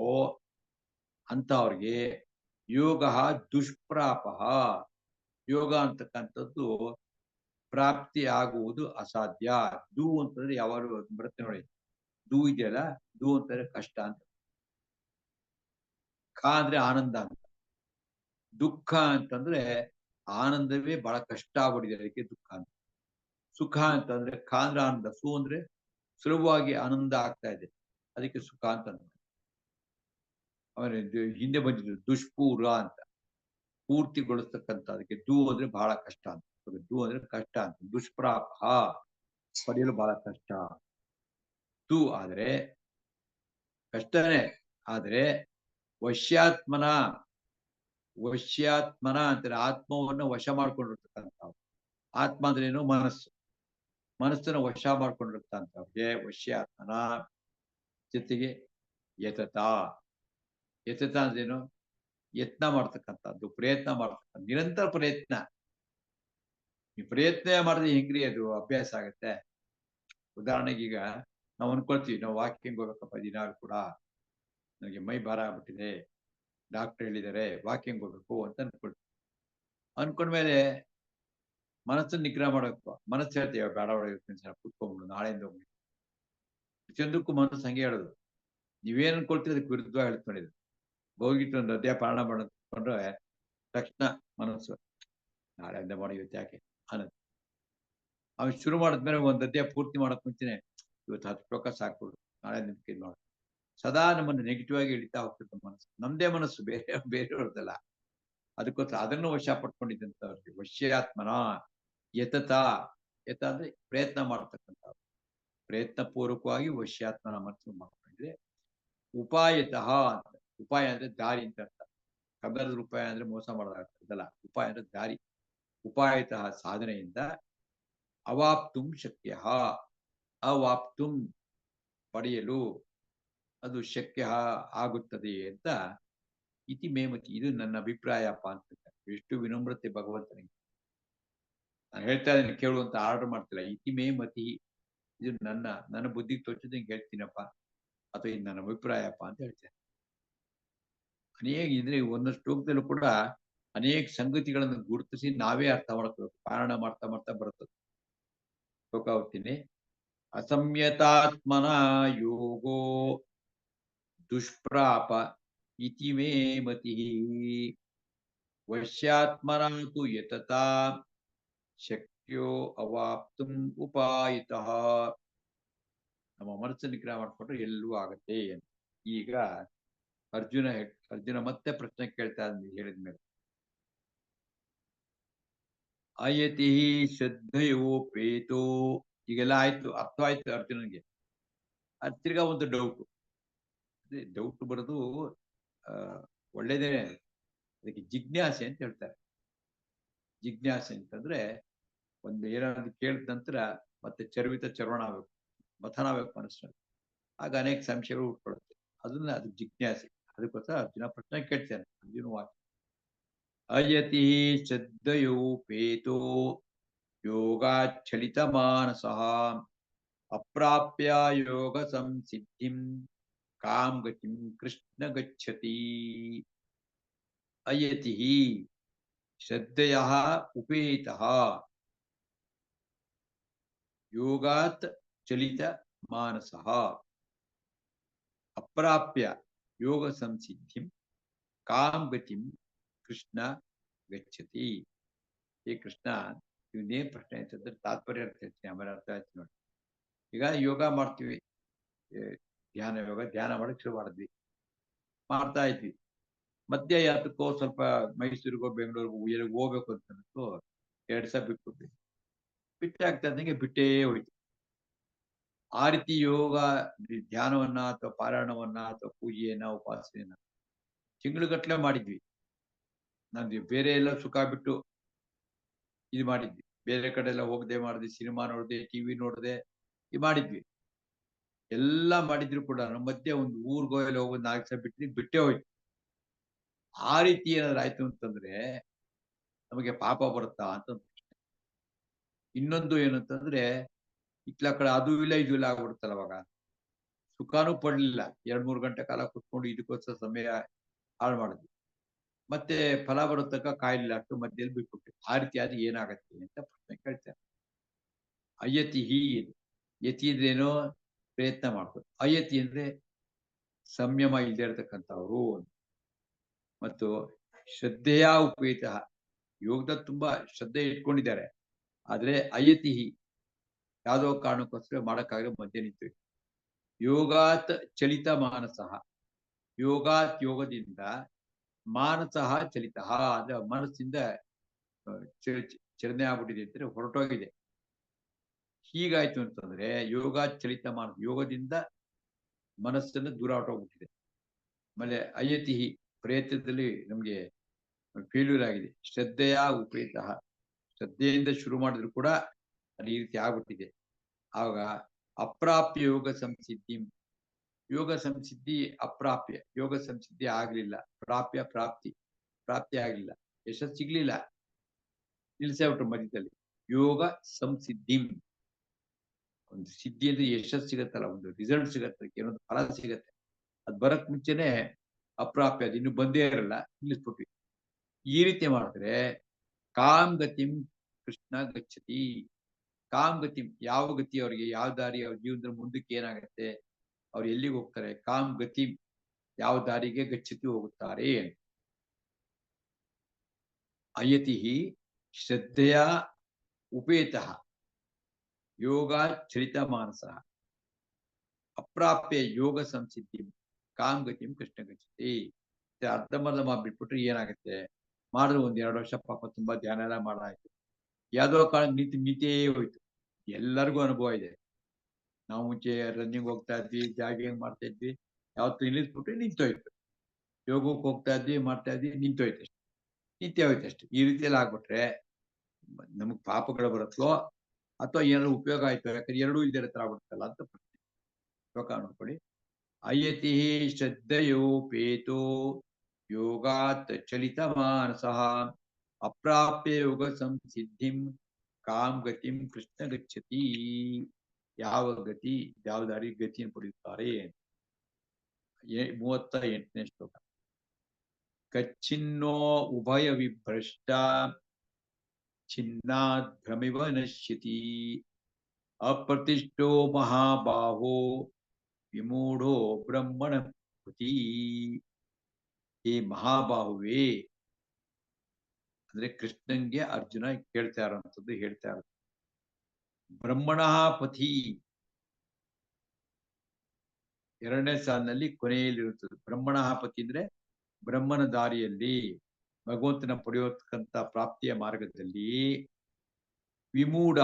ಅಂತವ್ರಿಗೆ ಯೋಗ ದುಷ್ಪ್ರಾಪ. ಯೋಗ ಅಂತಕ್ಕಂಥದ್ದು ಪ್ರಾಪ್ತಿ ಆಗುವುದು ಅಸಾಧ್ಯ. ದೂ ಅಂತಂದ್ರೆ ಯಾವಾಗಲೂ ಬರುತ್ತೆ ನೋಡಿ. ದೂ ಇದೆಯಲ್ಲ, ದೂ ಅಂತಂದ್ರೆ ಕಷ್ಟ ಅಂತ. ಖ ಅಂದ್ರೆ ಆನಂದ ಅಂತ. ದುಃಖ ಅಂತಂದ್ರೆ ಆನಂದವೇ ಬಹಳ ಕಷ್ಟ ಆಗ್ಬಿಟ್ಟಿದೆ, ಅದಕ್ಕೆ ದುಃಖ ಅಂತ. ಸುಖ ಅಂತಂದ್ರೆ ಖ ಅಂದ್ರೆ ಆನಂದ, ಸು ಅಂದ್ರೆ ಸುಲಭವಾಗಿ ಆನಂದ ಆಗ್ತಾ ಇದೆ, ಅದಕ್ಕೆ ಸುಖ ಅಂತ. ಆಮೇಲೆ ಹಿಂದೆ ಬಂದಿದ್ರು ದುಷ್ಪೂರ ಅಂತ, ಪೂರ್ತಿಗೊಳಿಸ್ತಕ್ಕಂಥ. ಅದಕ್ಕೆ ದೂ ಅಂದ್ರೆ ಬಹಳ ಕಷ್ಟ ಅಂತ. ದೂ ಅಂದ್ರೆ ಕಷ್ಟ ಅಂತ. ದುಷ್ಪ್ರಾಪ ಪಡೆಯಲು ಬಹಳ ಕಷ್ಟ. ದೂ ಆದ್ರೆ ಕಷ್ಟನೇ. ಆದ್ರೆ ವಶ್ಯಾತ್ಮನ ಅಂತಾರೆ, ಆತ್ಮವನ್ನು ವಶ ಮಾಡ್ಕೊಂಡಿರ್ತಕ್ಕಂಥ. ಆತ್ಮ ಅಂದ್ರೆ ಏನು? ಮನಸ್ಸು. ಮನಸ್ಸನ್ನು ವಶ ಮಾಡ್ಕೊಂಡಿರ್ತಕ್ಕಂಥವ್ರಿಗೆ ವಶ್ಯಾತ್ಮನ. ಜೊತೆಗೆ ಯತತ ಅಂದ್ರೇನು? ಯತ್ನ ಮಾಡ್ತಕ್ಕಂಥದ್ದು, ಪ್ರಯತ್ನ ಮಾಡ್ತಕ್ಕಂಥ, ನಿರಂತರ ಪ್ರಯತ್ನ. ಈ ಪ್ರಯತ್ನ ಮಾಡಿದ್ರೆ ಹೆಂಗ್ರಿ ಅದು ಅಭ್ಯಾಸ ಆಗತ್ತೆ? ಉದಾಹರಣೆಗೆ ಈಗ ನಾವು ಅನ್ಕೊಳ್ತೀವಿ, ನಾವು ವಾಕಿಂಗ್ ಹೋಗ್ಬೇಕಪ್ಪ ದಿನಾಲು ಕೂಡ, ನನಗೆ ಮೈ ಭಾರ ಆಗ್ಬಿಟ್ಟಿದೆ, ಡಾಕ್ಟರ್ ಹೇಳಿದ್ದಾರೆ ವಾಕಿಂಗ್ ಹೋಗ್ಬೇಕು ಅಂತ ಅನ್ಕೊಂಡ್ಮೇಲೆ ಮನಸ್ಸನ್ನು ನಿಗ್ರಹ ಮಾಡಬೇಕು. ಮನಸ್ಸು ಹೇಳ್ತೀವಿ ಬೇಡ ಹೊಡೆಯುತ್ತೆ, ಕುತ್ಕೊಂಡ್ಬಿಡು, ನಾಳೆಯಿಂದ ಹೋಗಿ. ಪ್ರತಿಯೊಂದಕ್ಕೂ ಮನಸ್ಸು ಹಂಗೆ ಹೇಳೋದು. ನೀವೇನ್ ಅನ್ಕೊಳ್ತೀವಿ ಅದಕ್ಕೆ ವಿರುದ್ಧವಾಗಿ ಹೇಳ್ಕೊಂಡಿದ್ರು. ಹೋಗಿಟ್ಟು ಒಂದು ಅಧ್ಯಾಯ ಪಾರಣ ಮಾಡ್ಕೊಂಡ್ರೆ ತಕ್ಷಣ ಮನಸ್ಸು ನಾಳೆಯಿಂದ ಮಾಡಿ ಯಾಕೆ ಅನ್ನೋದು. ಅವ್ನು ಶುರು ಮಾಡಿದ್ಮೇಲೆ ಒಂದು ಅಧ್ಯಾಯ ಪೂರ್ತಿ ಮಾಡಕ್ ಮುಂಚೆನೆ ಇವತ್ತು 10 ಶ್ಲೋಕ ಸಾಕ್ಬಿಡು, ನಾಳೆ ನಿಮ್ಗೆ ಇದು ಮಾಡು. ಸದಾ ನಮ್ಮನ್ನು ನೆಗೆಟಿವ್ ಆಗಿ ಹಿಡಿತಾ ಹೋಗ್ತಿರ್ತ ಮನಸ್ಸು. ನಮ್ದೇ ಮನಸ್ಸು, ಬೇರೆಯವ್ರದ್ದಲ್ಲ. ಅದಕ್ಕೋಸ್ಕರ ಅದನ್ನು ವಶ ಪಡ್ಕೊಂಡಿದ್ದಂಥವ್ರಿಗೆ ವಶ್ಯಾತ್ಮನ. ಯತ ಅಂದ್ರೆ ಪ್ರಯತ್ನ ಮಾಡ್ತಕ್ಕಂಥ, ಪ್ರಯತ್ನ ಪೂರ್ವಕವಾಗಿ ವಶ್ಯಾತ್ಮನ ಮನಸ್ಸು ಮಾಡ್ಕೊಂಡಿದ್ರೆ. ಉಪಾಯತಃ ಅಂತ. ಉಪಾಯ ಅಂದ್ರೆ ದಾರಿ ಅಂತ ಅರ್ಥ. ಕನ್ನಡದ ಉಪಾಯ ಅಂದ್ರೆ ಮೋಸ ಮಾಡೋದಾಗ್ತದಲ್ಲ, ಉಪಾಯ ಅಂದ್ರೆ ದಾರಿ. ಉಪಾಯತಃ ಸಾಧನೆಯಿಂದ ಅವಾಪ್ತುಂ ಶಕ್ಯ. ಅವಾಪ್ತುಂ ಪಡೆಯಲು ಅದು ಶಕ್ಯ ಆಗುತ್ತದೆ ಅಂತ. ಇತಿ ಮೇಮತಿ, ಇದು ನನ್ನ ಅಭಿಪ್ರಾಯಪ್ಪ ಅಂತ. ಎಷ್ಟು ವಿನಮ್ರತೆ ಭಗವಂತನಿಗೆ. ನಾನು ಹೇಳ್ತಾ ಇದ್ದೀನಿ ಕೇಳುವಂತ ಆರ್ಡರ್ ಮಾಡ್ತಿಲ್ಲ. ಇತಿ ಮೇಮತಿ, ಇದು ನನ್ನ ಬುದ್ಧಿಗೆ ತೋಚಿದಂಗೆ ಹೇಳ್ತೀನಪ್ಪ, ಅಥವಾ ಇದು ನನ್ನ ಅಭಿಪ್ರಾಯಪ್ಪ ಅಂತ ಹೇಳ್ತೇನೆ. ಅನೇಕ ಇದ್ರೆ ಒಂದೊಂದು ಶ್ಲೋಕದಲ್ಲೂ ಕೂಡ ಅನೇಕ ಸಂಗತಿಗಳನ್ನು ಗುರುತಿಸಿ ನಾವೇ ಅರ್ಥ ಮಾಡ್ಕೋಬೇಕು. ಪಾರಾಯಣ ಮಾಡ್ತಾ ಬರುತ್ತದೆ. ಶ್ಲೋಕ ಹೋಗ್ತೀನಿ. ಅಸಂಯತಾತ್ಮನ ಯೋಗೋ ದುಷ್ಪ್ರಾಪ ಇತಿ ಮೇ ಮತಿ ವಶ್ಯಾತ್ಮನಾತು ಯತತಾ ಶಕ್ಯೋ ಅವಾಪ್ತುಂ ಉಪಾಯಿತಃ. ನಮ್ಮ ಮನಸ್ಸನ್ನು ನಿಗ್ರಹ ಮಾಡಿಕೊಂಡ್ರೆ ಎಲ್ಲೂ ಆಗತ್ತೆ ಅಂತ. ಈಗ ಅರ್ಜುನ ಮತ್ತೆ ಪ್ರಶ್ನೆ ಕೇಳ್ತಾ ಹೇಳಿದ್ಮೇಲೆ, ಅಯತಿ ಶ್ರದ್ಧಯೋಪೇತೋ, ಈಗೆಲ್ಲ ಆಯ್ತು, ಅರ್ಥವಾಯ್ತು ಅರ್ಜುನನಿಗೆ. ಅದು ತಿರ್ಗಾ ಒಂದು ಡೌಟ್ ಬರೋದು ಒಳ್ಳೇದೇನೆ. ಅದಕ್ಕೆ ಜಿಜ್ಞಾಸೆ ಅಂತ ಹೇಳ್ತಾರೆ. ಜಿಜ್ಞಾಸೆ ಅಂತಂದ್ರೆ ಒಂದು ಏನಾದ್ರು ಕೇಳಿದ ನಂತರ ಮತ್ತೆ ಚರ್ವಣ ಆಗ್ಬೇಕು, ಮಥನ ಆಗ್ಬೇಕು ಮನಸ್ಸಿನಲ್ಲಿ. ಆಗ ಅನೇಕ ಸಂಶಯಗಳು ಹುಟ್ಕೊಳ್ಳುತ್ತೆ. ಅದು ಜಿಜ್ಞಾಸೆ. ಅದಕ್ಕೋಸ್ಕರ ಅರ್ಜುನ ಪ್ರಶ್ನೆ ಕೇಳ್ತಾನೆ. ಅರ್ಜುನ ವಾಕ್ಯ ಅಯತಿ ಶ್ರದ್ಧಯೋಪೇತೋ ಯೋಗಾಚ್ಛಲಿತ ಮಾನಸಃ ಅಪ್ರಾಪ್ಯ ಯೋಗ ಸಂಸಿದ್ಧಿಂ ಕಾಂ ಗತಿಂ ಕೃಷ್ಣ ಗಚ್ಚತಿ. ಅಯತಿ ಶ್ರದ್ಧೆಯ ಉಪೇತಃ ಯೋಗಾತ್ ಚಲಿತ ಮಾನಸಃ ಅಪ್ರಾಪ್ಯ ಯೋಗ ಸಂಸಿದ್ಧಿಂ ಕಾಂ ಗತಿಂ ಕೃಷ್ಣ ಗಚ್ಚತಿ. ಈ ಕೃಷ್ಣ ಇವನ್ನೇನ್ ಪ್ರಶ್ನೆ ಅಂತಂದ್ರೆ ತಾತ್ಪರ್ಯ ಅರ್ಥ ಹೇಳ್ತೀನಿ, ಆಮೇಲೆ ಅರ್ಥ ಆಯ್ತು ನೋಡಿ. ಈಗ ಯೋಗ ಮಾಡ್ತೀವಿ, ಧ್ಯಾನ ಯೋಗ ಧ್ಯಾನ ಮಾಡಕ್ ಶುರು ಮಾಡಿದ್ವಿ, ಮಾಡ್ತಾ ಇದ್ವಿ. ಮಧ್ಯೆ ಯಾತಕ್ಕೋ ಸ್ವಲ್ಪ ಮೈಸೂರಿಗೋ ಬೆಂಗಳೂರಿಗೋ ಎಲ್ಲಿಗೆ ಹೋಗ್ಬೇಕು ಅಂತ ಅನ್ಬಿಟ್ಟು 2 ದಿವಸ ಬಿಟ್ಬಿಟ್ವಿ. ಬಿಟ್ಟೆ ಆಗ್ತಾ ಇದ್ದಂಗೆ ಬಿಟ್ಟೇ ಹೋಯ್ತು. ಆ ರೀತಿ ಯೋಗ ಧ್ಯಾನವನ್ನ ಅಥವಾ ಪಾರಾಯಣವನ್ನ ಅಥವಾ ಪೂಜೆಯನ್ನ ಉಪಾಸನೆಯನ್ನ ತಿಂಗಳುಗಟ್ಲೆ ಮಾಡಿದ್ವಿ. ನಾನು ಬೇರೆ ಎಲ್ಲ ಸುಖ ಬಿಟ್ಟು ಇದು ಮಾಡಿದ್ವಿ, ಬೇರೆ ಕಡೆ ಎಲ್ಲ ಹೋಗದೆ ಮಾಡಿದ್ವಿ, ಸಿನಿಮಾ ನೋಡಿದೆ, ಟಿವಿ ನೋಡಿದೆ, ಇದು ಮಾಡಿದ್ವಿ. ಎಲ್ಲ ಮಾಡಿದ್ರು ಕೂಡ ನಮ್ಮ ಮಧ್ಯೆ ಒಂದು ಊರ್ಗೋ ಎಲ್ಲ ಹೋಗೋದು 4 ದಿವಸ ಬಿಟ್ಟೇ ಹೋಯ್ತು. ಆ ರೀತಿ ಏನಾದ್ರು ಆಯ್ತು ಅಂತಂದ್ರೆ ನಮಗೆ ಪಾಪ ಬರುತ್ತಾ ಅಂತ ಪ್ರಶ್ನೆ. ಇನ್ನೊಂದು ಏನಂತಂದ್ರೆ ಇತ್ಲ ಕಡೆ ಅದು ಇಲ್ಲ ಇದು ಇಲ್ಲ ಆಗ್ಬಿಡುತ್ತಲ್ಲ. ಅವಾಗ ಸುಖಾನೂ ಪಡ್ಲಿಲ್ಲ. 2-3 ಗಂಟೆ ಕಾಲ ಕುತ್ಕೊಂಡು ಇದಕ್ಕೋಸ್ಕರ ಸಮಯ ಹಾಳು ಮಾಡಿದ್ವಿ. ಮತ್ತೆ ಫಲ ಬರೋ ತನಕ ಕಾಯ್ಲಿಲ್ಲ, ಅಷ್ಟು ಮಧ್ಯದಲ್ಲಿ ಬಿಟ್ಬಿಟ್ಟು. ಆ ರೀತಿ ಆದ್ರೆ ಏನಾಗತ್ತೆ ಅಂತ ಪ್ರಶ್ನೆ ಕೇಳ್ತಾರೆ. ಅಯತಿ ಯತಿ ಇದ್ರೇನೋ ಪ್ರಯತ್ನ ಮಾಡ್ತಾರೆ, ಅಯತಿ ಅಂದ್ರೆ ಸಂಯಮ ಇಲ್ಲದೆ ಇರತಕ್ಕಂಥವ್ರು. ಮತ್ತು ಶ್ರದ್ಧೆಯ ಉಪೇತ, ಯೋಗದ ತುಂಬಾ ಶ್ರದ್ಧೆ ಇಟ್ಕೊಂಡಿದ್ದಾರೆ, ಆದ್ರೆ ಅಯತಿ ಯಾವುದೋ ಕಾರಣಕ್ಕೋಸ್ಕರ ಮಾಡಕ್ಕಾಗದೆ ಮಧ್ಯೆ ನಿಂತು. ಯೋಗಾತ್ ಚಲಿತ ಮಾನಸಃ, ಯೋಗಾತ್ ಯೋಗದಿಂದ ಮಾನಸಃ ಚಲಿತ ಅಂದ್ರೆ ಮನಸ್ಸಿಂದ ಚಲನೆ ಆಗ್ಬಿಟ್ಟಿದೆ ಅಂದ್ರೆ ಹೊರಟೋಗಿದೆ. ಹೀಗಾಯ್ತು ಅಂತಂದ್ರೆ ಯೋಗಾತ್ ಚಲಿತ ಮಾನಸ, ಯೋಗದಿಂದ ಮನಸ್ಸನ್ನು ದೂರ ಹೊರಟೋಗ್ಬಿಟ್ಟಿದೆ. ಆಮೇಲೆ ಅಯತಿ ಪ್ರಯತ್ನದಲ್ಲಿ ನಮ್ಗೆ ಫೇಲ್ಯೂರ್ ಆಗಿದೆ. ಶ್ರದ್ಧೆಯ ಉಪೇತ, ಶ್ರದ್ಧೆಯಿಂದ ಶುರು ಮಾಡಿದ್ರು ಕೂಡ ಅದು ಈ ರೀತಿ ಆಗ್ಬಿಟ್ಟಿದೆ. ಆಗ ಅಪ್ರಾಪ್ಯ ಯೋಗ ಸಂಸಿದ್ಧಿ, ಯೋಗ ಸಂಸಿದ್ಧಿ ಅಪ್ರಾಪ್ಯ, ಯೋಗ ಸಂಸಿದ್ಧಿ ಆಗ್ಲಿಲ್ಲ, ಪ್ರಾಪ್ತಿ ಆಗ್ಲಿಲ್ಲ, ಯಶಸ್ಸು ಸಿಗ್ಲಿಲ್ಲ, ನಿಲ್ಸೇ ಬಿಟ್ರು ಮಧ್ಯದಲ್ಲಿ. ಯೋಗ ಸಂಸಿದ್ಧಿ, ಒಂದು ಸಿದ್ಧಿ ಅಂದ್ರೆ ಯಶಸ್ಸು ಸಿಗತ್ತಲ್ಲ, ಒಂದು ರಿಸಲ್ಟ್ ಸಿಗತ್ತೆ, ಏನೊಂದು ಫಲ ಸಿಗತ್ತೆ. ಅದ್ ಬರಕ್ ಮುಂಚೆನೆ ಅಪ್ರಾಪ್ಯ, ಅದು ಇನ್ನು ಬಂದೇ ಇರಲ್ಲ, ನಿಲ್ಲಿಸ್ಬಿಟ್ವಿ. ಈ ರೀತಿ ಮಾಡಿದ್ರೆ ಕಾಮ್ ಗತಿಂ ಕೃಷ್ಣ ಗಚ್ಚತಿ. ಕಾಮ್ ಗತಿಂ, ಯಾವ ಗತಿ ಅವ್ರಿಗೆ, ಯಾವ ದಾರಿ, ಅವ್ರ ಜೀವನದ ಮುಂದಕ್ಕೆ ಏನಾಗತ್ತೆ, ಅವ್ರು ಎಲ್ಲಿಗೆ ಹೋಗ್ತಾರೆ. ಕಾಮ್ ಗತಿ, ಯಾವ ದಾರಿಗೆ ಗಚ್ಚತಿ ಹೋಗುತ್ತಾರೆ. ಅಯತಿ ಶ್ರದ್ಧೆಯ ಉಪೇತಃ ಯೋಗ ಚಲಿತ ಮಾನಸ ಅಪ್ರಾಪ್ಯ ಯೋಗ ಸಂಸಿದ್ಧಿ ಕಾಮ್ ಗತಿಂ ಕೃಷ್ಣ ಗಚ್ಚತಿ. ಅರ್ಧಂಬರ್ಧ ಮಾಡ್ಬಿಟ್ಬಿಟ್ರೆ ಏನಾಗುತ್ತೆ, ಮಾಡಿದ್ರು 1-2 ವರ್ಷ ಪಾಪ ತುಂಬಾ ಧ್ಯಾನ ಎಲ್ಲ ಮಾಡಾಯ್ತು, ಯಾವ್ದೋ ಕಾಲ ನಿಂತೇ ಹೋಯ್ತು. ಎಲ್ಲರಿಗೂ ಅನುಭವ ಇದೆ. ನಾವು ಮುಂಚೆ ರನ್ನಿಂಗ್ ಹೋಗ್ತಾ ಇದ್ವಿ, ಜಾಗಿಂಗ್ ಮಾಡ್ತಾ ಇದ್ವಿ, ಯಾವತ್ತು ನಿಲ್ಲಿಸ್ಬಿಟ್ರೆ ನಿಂತೋಯ್ತು. ಯೋಗಕ್ಕೆ ಹೋಗ್ತಾ ಇದ್ವಿ, ಮಾಡ್ತಾ ಇದ್ವಿ, ನಿಂತೇ ಹೋಯ್ತು ಅಷ್ಟೇ. ಈ ರೀತಿಯಲ್ಲಿ ಆಗ್ಬಿಟ್ರೆ ನಮಗ್ ಪಾಪಗಳು ಬರುತ್ತೋ ಅಥವಾ ಏನಾದ್ರು ಉಪಯೋಗ ಆಯ್ತು, ಯಾಕಂದ್ರೆ ಎರಡೂ ಇದೇ ತರ ಆಗ್ಬಿಡುತ್ತಲ್ಲ ಅಂತ ಪ್ರಶ್ನೆ. ಶ್ಲೋಕ ನೋಡ್ಕೊಳ್ಳಿ. ಅಯತಿ ಶ್ರದ್ಧಯೋಪೇತೋ ಯೋಗಾತ್ ಚಲಿತ ಮಾನಸಃ ಅಪ್ರಾಪ್ಯ ಯೋಗ ಸಂಸಿದ್ಧಿಂ ಕಾಮ್ ಗತಿಂ ಕೃಷ್ಣ ಗಚ್ಚತಿ. ಯಾವ ಗತಿ, ಯಾವ ದಾರಿ ಗತಿಯನ್ನು ಪಡೆಯುತ್ತಾರೆ. 38ನೇ ಶ್ಲೋಕ. ಕಚ್ಚಿನ್ನೋ ಉಭಯ ವಿಭ್ರಷ್ಟ ಚಿನ್ನಾದ್ ಭ್ರಮಿವ ನಶ್ಯತಿ ಅಪ್ರತಿಷ್ಠೋ ಮಹಾಬಾಹೋ ವಿಮೂಢೋ ಬ್ರಹ್ಮಣ ಪತಿ. ಈ ಮಹಾಬಾಹುವೇ ಅಂದ್ರೆ ಕೃಷ್ಣನ್ಗೆ ಅರ್ಜುನ ಕೇಳ್ತಾ ಇರೋಂಥದ್ದು, ಹೇಳ್ತಾ ಇರೋದು. ಬ್ರಹ್ಮಣ ಪತಿ 2ನೇ ಸಾಲಿನಲ್ಲಿ ಕೊನೆಯಲ್ಲಿರುತ್ತದೆ. ಬ್ರಹ್ಮಣ ಪತಿ ಅಂದ್ರೆ ಬ್ರಹ್ಮನ ದಾರಿಯಲ್ಲಿ, ಭಗವಂತನ ಪಡೆಯತಕ್ಕಂಥ ಪ್ರಾಪ್ತಿಯ ಮಾರ್ಗದಲ್ಲಿ. ವಿಮೂಢ,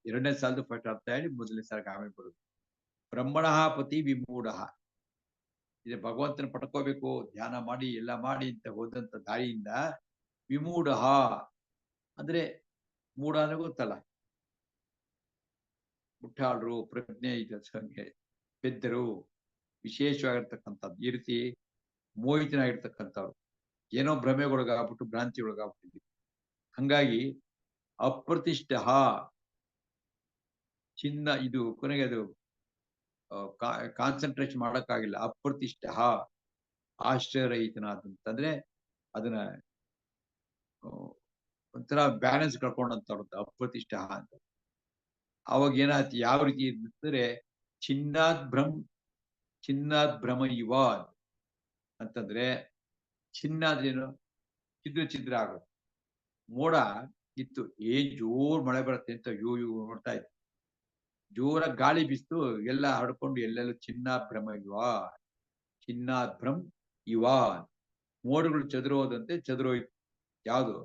2ನೇ ಸಾಲದ ಫಸ್ಟ್ ಅರ್ಥ ಹೇಳಿ 1ನೇ ಸಾಲಿಗೆ ಆಮೇಲೆ ಬರುದು. ಬ್ರಹ್ಮಣ ಪತಿ ವಿಮೂಢ, ಇದು ಭಗವಂತನ ಪಡ್ಕೋಬೇಕು, ಧ್ಯಾನ ಮಾಡಿ ಎಲ್ಲ ಮಾಡಿ ಅಂತ ಹೋದಂತ ದಾರಿಯಿಂದ ವಿಮೂಢ ಅಂದ್ರೆ ಮೂಢ ಅಂದ್ರೆ ಗೊತ್ತಲ್ಲ, ಮುಠಾಳರು, ಪ್ರಜ್ಞೆ ಸಂಖ್ಯೆ ಪೆದ್ದರು, ವಿಶೇಷವಾಗಿರ್ತಕ್ಕಂಥದ್ದು. ಈ ರೀತಿ ಮೋಹಿತನಾಗಿರ್ತಕ್ಕಂಥವ್ರು, ಏನೋ ಭ್ರಮೆಗೊಳಗಾಗ್ಬಿಟ್ಟು ಭ್ರಾಂತಿ ಒಳಗಾಗ್ಬಿಟ್ಟಿದ್ವಿ. ಹಂಗಾಗಿ ಅಪ್ರತಿಷ್ಠ ಚಿನ್ನ, ಇದು ಕೊನೆಗೆ ಅದು ಕಾನ್ಸಂಟ್ರೇಷನ್ ಮಾಡಕ್ಕಾಗಿಲ್ಲ. ಅಪ್ರತಿಷ್ಠ ಆಶ್ರಯರಹಿತನಾದಂತಂದ್ರೆ ಅದನ್ನ ಒಂಥರ ಬ್ಯಾಲೆನ್ಸ್ ಕಳ್ಕೊಂಡಂತ ಅಪ್ರತಿಷ್ಠ ಅಂತ. ಅವಾಗ ಏನಾಯ್ತು, ಯಾವ ರೀತಿ ಅಂದ್ರೆ ಚಿನ್ನಾದ್ ಭ್ರಮ ಇವಾದ್ ಅಂತಂದ್ರೆ, ಚಿನ್ನ ಆದ್ರೇನು, ಛಿದ್ರ ಆಗೋದು. ಮೋಡ ಇತ್ತು, ಜೋರ್ ಮಳೆ ಬರುತ್ತೆ ಅಂತ ನೋಡ್ತಾ ಇತ್ತು. ಜೋರ ಗಾಳಿ ಬೀಸ್ತು, ಎಲ್ಲ ಹಡ್ಕೊಂಡು ಎಲ್ಲೆಲ್ಲೂ ಚಿನ್ನಾಭ್ರಂ ಇವಾನ್, ಮೋಡಗಳು ಚದುರೋದಂತೆ ಚದುರೋಯ್ತು. ಯಾವುದು,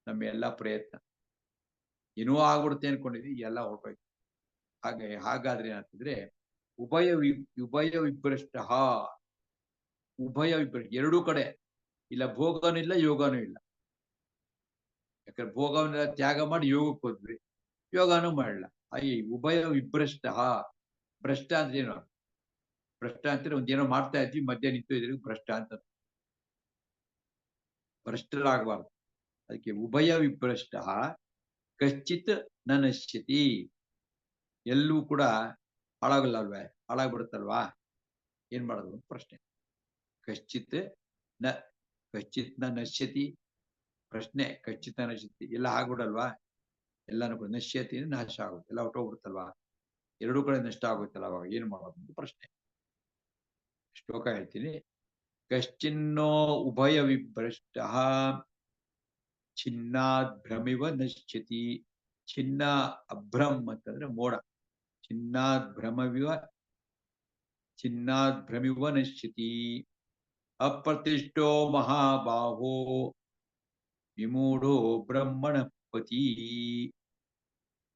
ನಮ್ಮ ಎಲ್ಲಾ ಪ್ರಯತ್ನ ಏನೋ ಆಗ್ಬಿಡುತ್ತೆ ಅನ್ಕೊಂಡಿದ್ವಿ, ಎಲ್ಲ ಹೊರಟೋಯ್ತು. ಹಾಗಾದ್ರೆ ಏನಾಗ್ತಿದ್ರೆ ಉಭಯ ವಿಭ್ರಷ್ಟ, ಎರಡೂ ಕಡೆ ಇಲ್ಲ, ಭೋಗನೂ ಇಲ್ಲ ಯೋಗನೂ ಇಲ್ಲ. ಯಾಕಂದ್ರೆ ಭೋಗವನ್ನೆಲ್ಲ ತ್ಯಾಗ ಮಾಡಿ ಯೋಗಕ್ಕೆ ಹೋದ್ವಿ, ಯೋಗನೂ ಮಾಡಲ್ಲ. ಉಭಯ ವಿಭ್ರಷ್ಟ. ಭ್ರಷ್ಟ ಅಂದ್ರೆ ಏನು? ಭ್ರಷ್ಟ ಅಂದ್ರೆ ಒಂದೇನೋ ಮಾಡ್ತಾ ಇದ್ವಿ, ಮಧ್ಯ ನಿಂತು ಇದ್ರಿಗೆ ಭ್ರಷ್ಟ ಅಂತ. ಭ್ರಷ್ಟರಾಗಬಾರ್ದು. ಅದಕ್ಕೆ ಉಭಯ ವಿಭ್ರಷ್ಟ ಕಶ್ಚಿತ್ ನ ನಶ್ಯತಿ. ಎಲ್ಲೂ ಕೂಡ ಹಾಳಾಗಲ್ಲ ಅಲ್ವೇ, ಹಾಳಾಗ್ಬಿಡುತ್ತಲ್ವಾ, ಏನ್ ಮಾಡೋದು ಪ್ರಶ್ನೆ. ಕಶ್ಚಿತ್ ನ ನಶ್ಯತಿ, ಪ್ರಶ್ನೆ. ಕಶ್ಚಿತ್ ನ ನಶ್ಯತಿ, ಎಲ್ಲ ಆಗ್ಬಿಡಲ್ವಾ, ಎಲ್ಲಾನು ಕೂಡ ನಶ್ಯತಿ ನಾಶ ಆಗುತ್ತೆ, ಎಲ್ಲ ಹೊಟ್ಟೋಗ್ಬಿಡುತ್ತಲ್ವಾ, ಎರಡೂ ಕಡೆ ನಷ್ಟ ಆಗುತ್ತಲ್ಲ, ಅವಾಗ ಏನ್ ಮಾಡೋದು ಅಂತ ಪ್ರಶ್ನೆ. ಶ್ಲೋಕ ಹೇಳ್ತೀನಿ. ಕಶ್ಚಿನ್ನೋ ಉಭಯ ವಿಭ್ರಷ್ಟ ಚಿನ್ನಾದ್ ಭ್ರಮಿವ ನಶ್ಯತಿ. ಚಿನ್ನ ಅಭ್ರಂ ಅಂತಂದ್ರೆ ಮೋಡ. ಚಿನ್ನಾದ್ ಭ್ರಮಿವ ನಶ್ಯತಿ. ಅಪ್ರತಿಷ್ಠೋ ಮಹಾಬಾಹೋ ವಿಮೂಢೋ ಬ್ರಹ್ಮಣ ಪತಿ.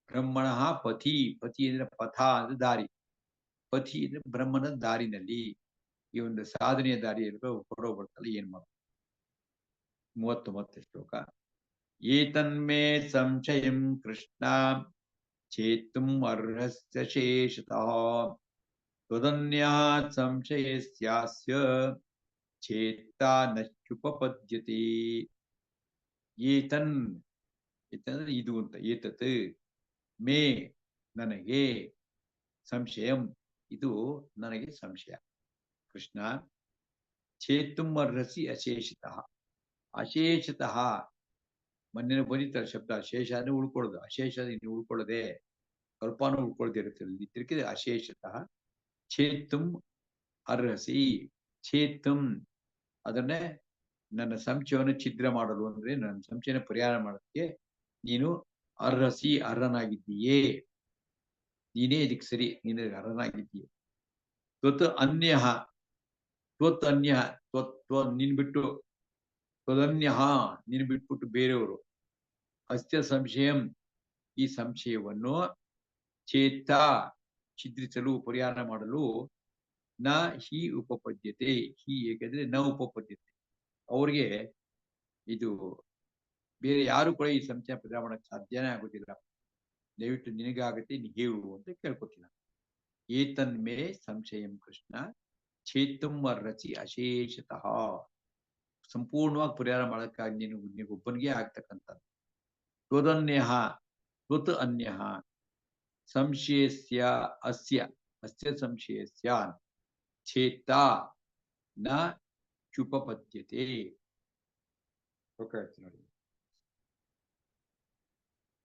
ಬ್ರಹ್ಮಣ ಪತಿ, ಪತಿ ಅಂದ್ರೆ ಪಥ ಅಂದ್ರೆ ದಾರಿ, ಪತಿ ಅಂದ್ರೆ ಬ್ರಹ್ಮನ ದಾರಿನಲ್ಲಿ, ಈ ಒಂದು ಸಾಧನೆಯ ದಾರಿಯಲ್ಲಿ ಹೊರಡೋಗ್ಬಿಡ್ತಲ್ಲ, ಏನ್ ಮಾಡೋದು. 39 ಶ್ಲೋಕ. ಏತನ್ಮೇ ಸಂಶಯಂ ಕೃಷ್ಣ ಚೇತುಂ ಅರ್ಹಸ್ಯ ಶೇಷತಃ ತ್ವದನ್ಯಾತ್ ಸಂಶಯಸ್ಯಾಸ್ಯ ಚೇತಾ ನಚ್ಯುಪಪದ್ಯತೆ. ಏತನ್ ಅಂದ್ರೆ ಇದು ಅಂತ, ಏತತ್ ಮೇ ನನಗೆ, ಸಂಶಯಂ ಇದು ನನಗೆ ಸಂಶಯ, ಕೃಷ್ಣ, ಚೇತುಂ ಅರ್ಹಸಿ ಅಶೇಷತಃ. ಅಶೇಷತಃ ಮೊನ್ನೆ ಬಂದಿತ್ತಾರೆ ಶಬ್ದ, ಶೇಷ ಅಂದ್ರೆ ಉಳ್ಕೊಳ್ಳೋದು, ಅಶೇಷ ನೀವು ಉಳ್ಕೊಳ್ಳದೆ, ಕಲ್ಪಾನು ಉಳ್ಕೊಳ್ದೇ ಇರುತ್ತೆ. ಅಶೇಷತಃ ಚೇತುಂ ಅರ್ಹಸಿ. ಚೇತುಂ ಅದನ್ನೇ ನನ್ನ ಸಂಶಯವನ್ನು ಛಿದ್ರ ಮಾಡಲು, ಅಂದ್ರೆ ನನ್ನ ಸಂಶಯನ ಪರಿಹಾರ ಮಾಡೋದಕ್ಕೆ ನೀನು ಅರ್ಹಸಿ, ಅರ್ಹನಾಗಿದ್ದೀಯೇ, ನೀನೇ ಇದಕ್ಕೆ ಸರಿ, ನೀನು ಅರ್ಹನಾಗಿದ್ದೀಯ. ತ್ವತ್ ಅನ್ಯ, ನಿನ್ ಬಿಟ್ಟು, ತ್ವದನ್ಯ ನೀನು ಬಿಟ್ಬಿಟ್ಟು ಬೇರೆಯವರು, ಅಸ್ಯ ಸಂಶಯಂ ಈ ಸಂಶಯವನ್ನು, ಚೇತ ಛಿದ್ರಿಸಲು, ಪರಿಹಾರ ಮಾಡಲು, ನ ಹಿ ಉಪಪದ್ಯತೆ. ಹಿ ಏಕೆಂದ್ರೆ ನ ಉಪಪದ್ಯತೆ, ಅವ್ರಿಗೆ ಇದು ಬೇರೆ ಯಾರು ಕೂಡ ಈ ಸಂಶಯ ಪರಿಹಾರ ಮಾಡಕ್ಕೆ ಸಾಧ್ಯನೇ ಆಗುದಿಲ್ಲ, ದಯವಿಟ್ಟು ನಿನಗಾಗತ್ತೆ, ನೀ ಹೇಳು ಅಂತ ಕೇಳ್ಕೊತೀನಿ. ಏತನ್ಮೇ ಸಂಶಯಂ ಕೃಷ್ಣ ಚೇತುಂ ಅರ್ಹಸಿ ಅಶೇಷತಃ. ಸಂಪೂರ್ಣವಾಗಿ ಪರಿಹಾರ ಮಾಡಕ್ಕಾಗಿ ನಿನಗೊಬ್ಬನಿಗೆ ಆಗ್ತಕ್ಕಂಥದ್ದು. ತ್ವದನ್ಯ, ತ್ವತ್ ಅನ್ಯ ಸಂಶಯಸ್ಯ ಅಸ್ಯ ಸಂಶಯಸ್ಯ ಚೇತಾ ನ ಚುಪಪದ್ಯತೆ. ನೋಡಿ,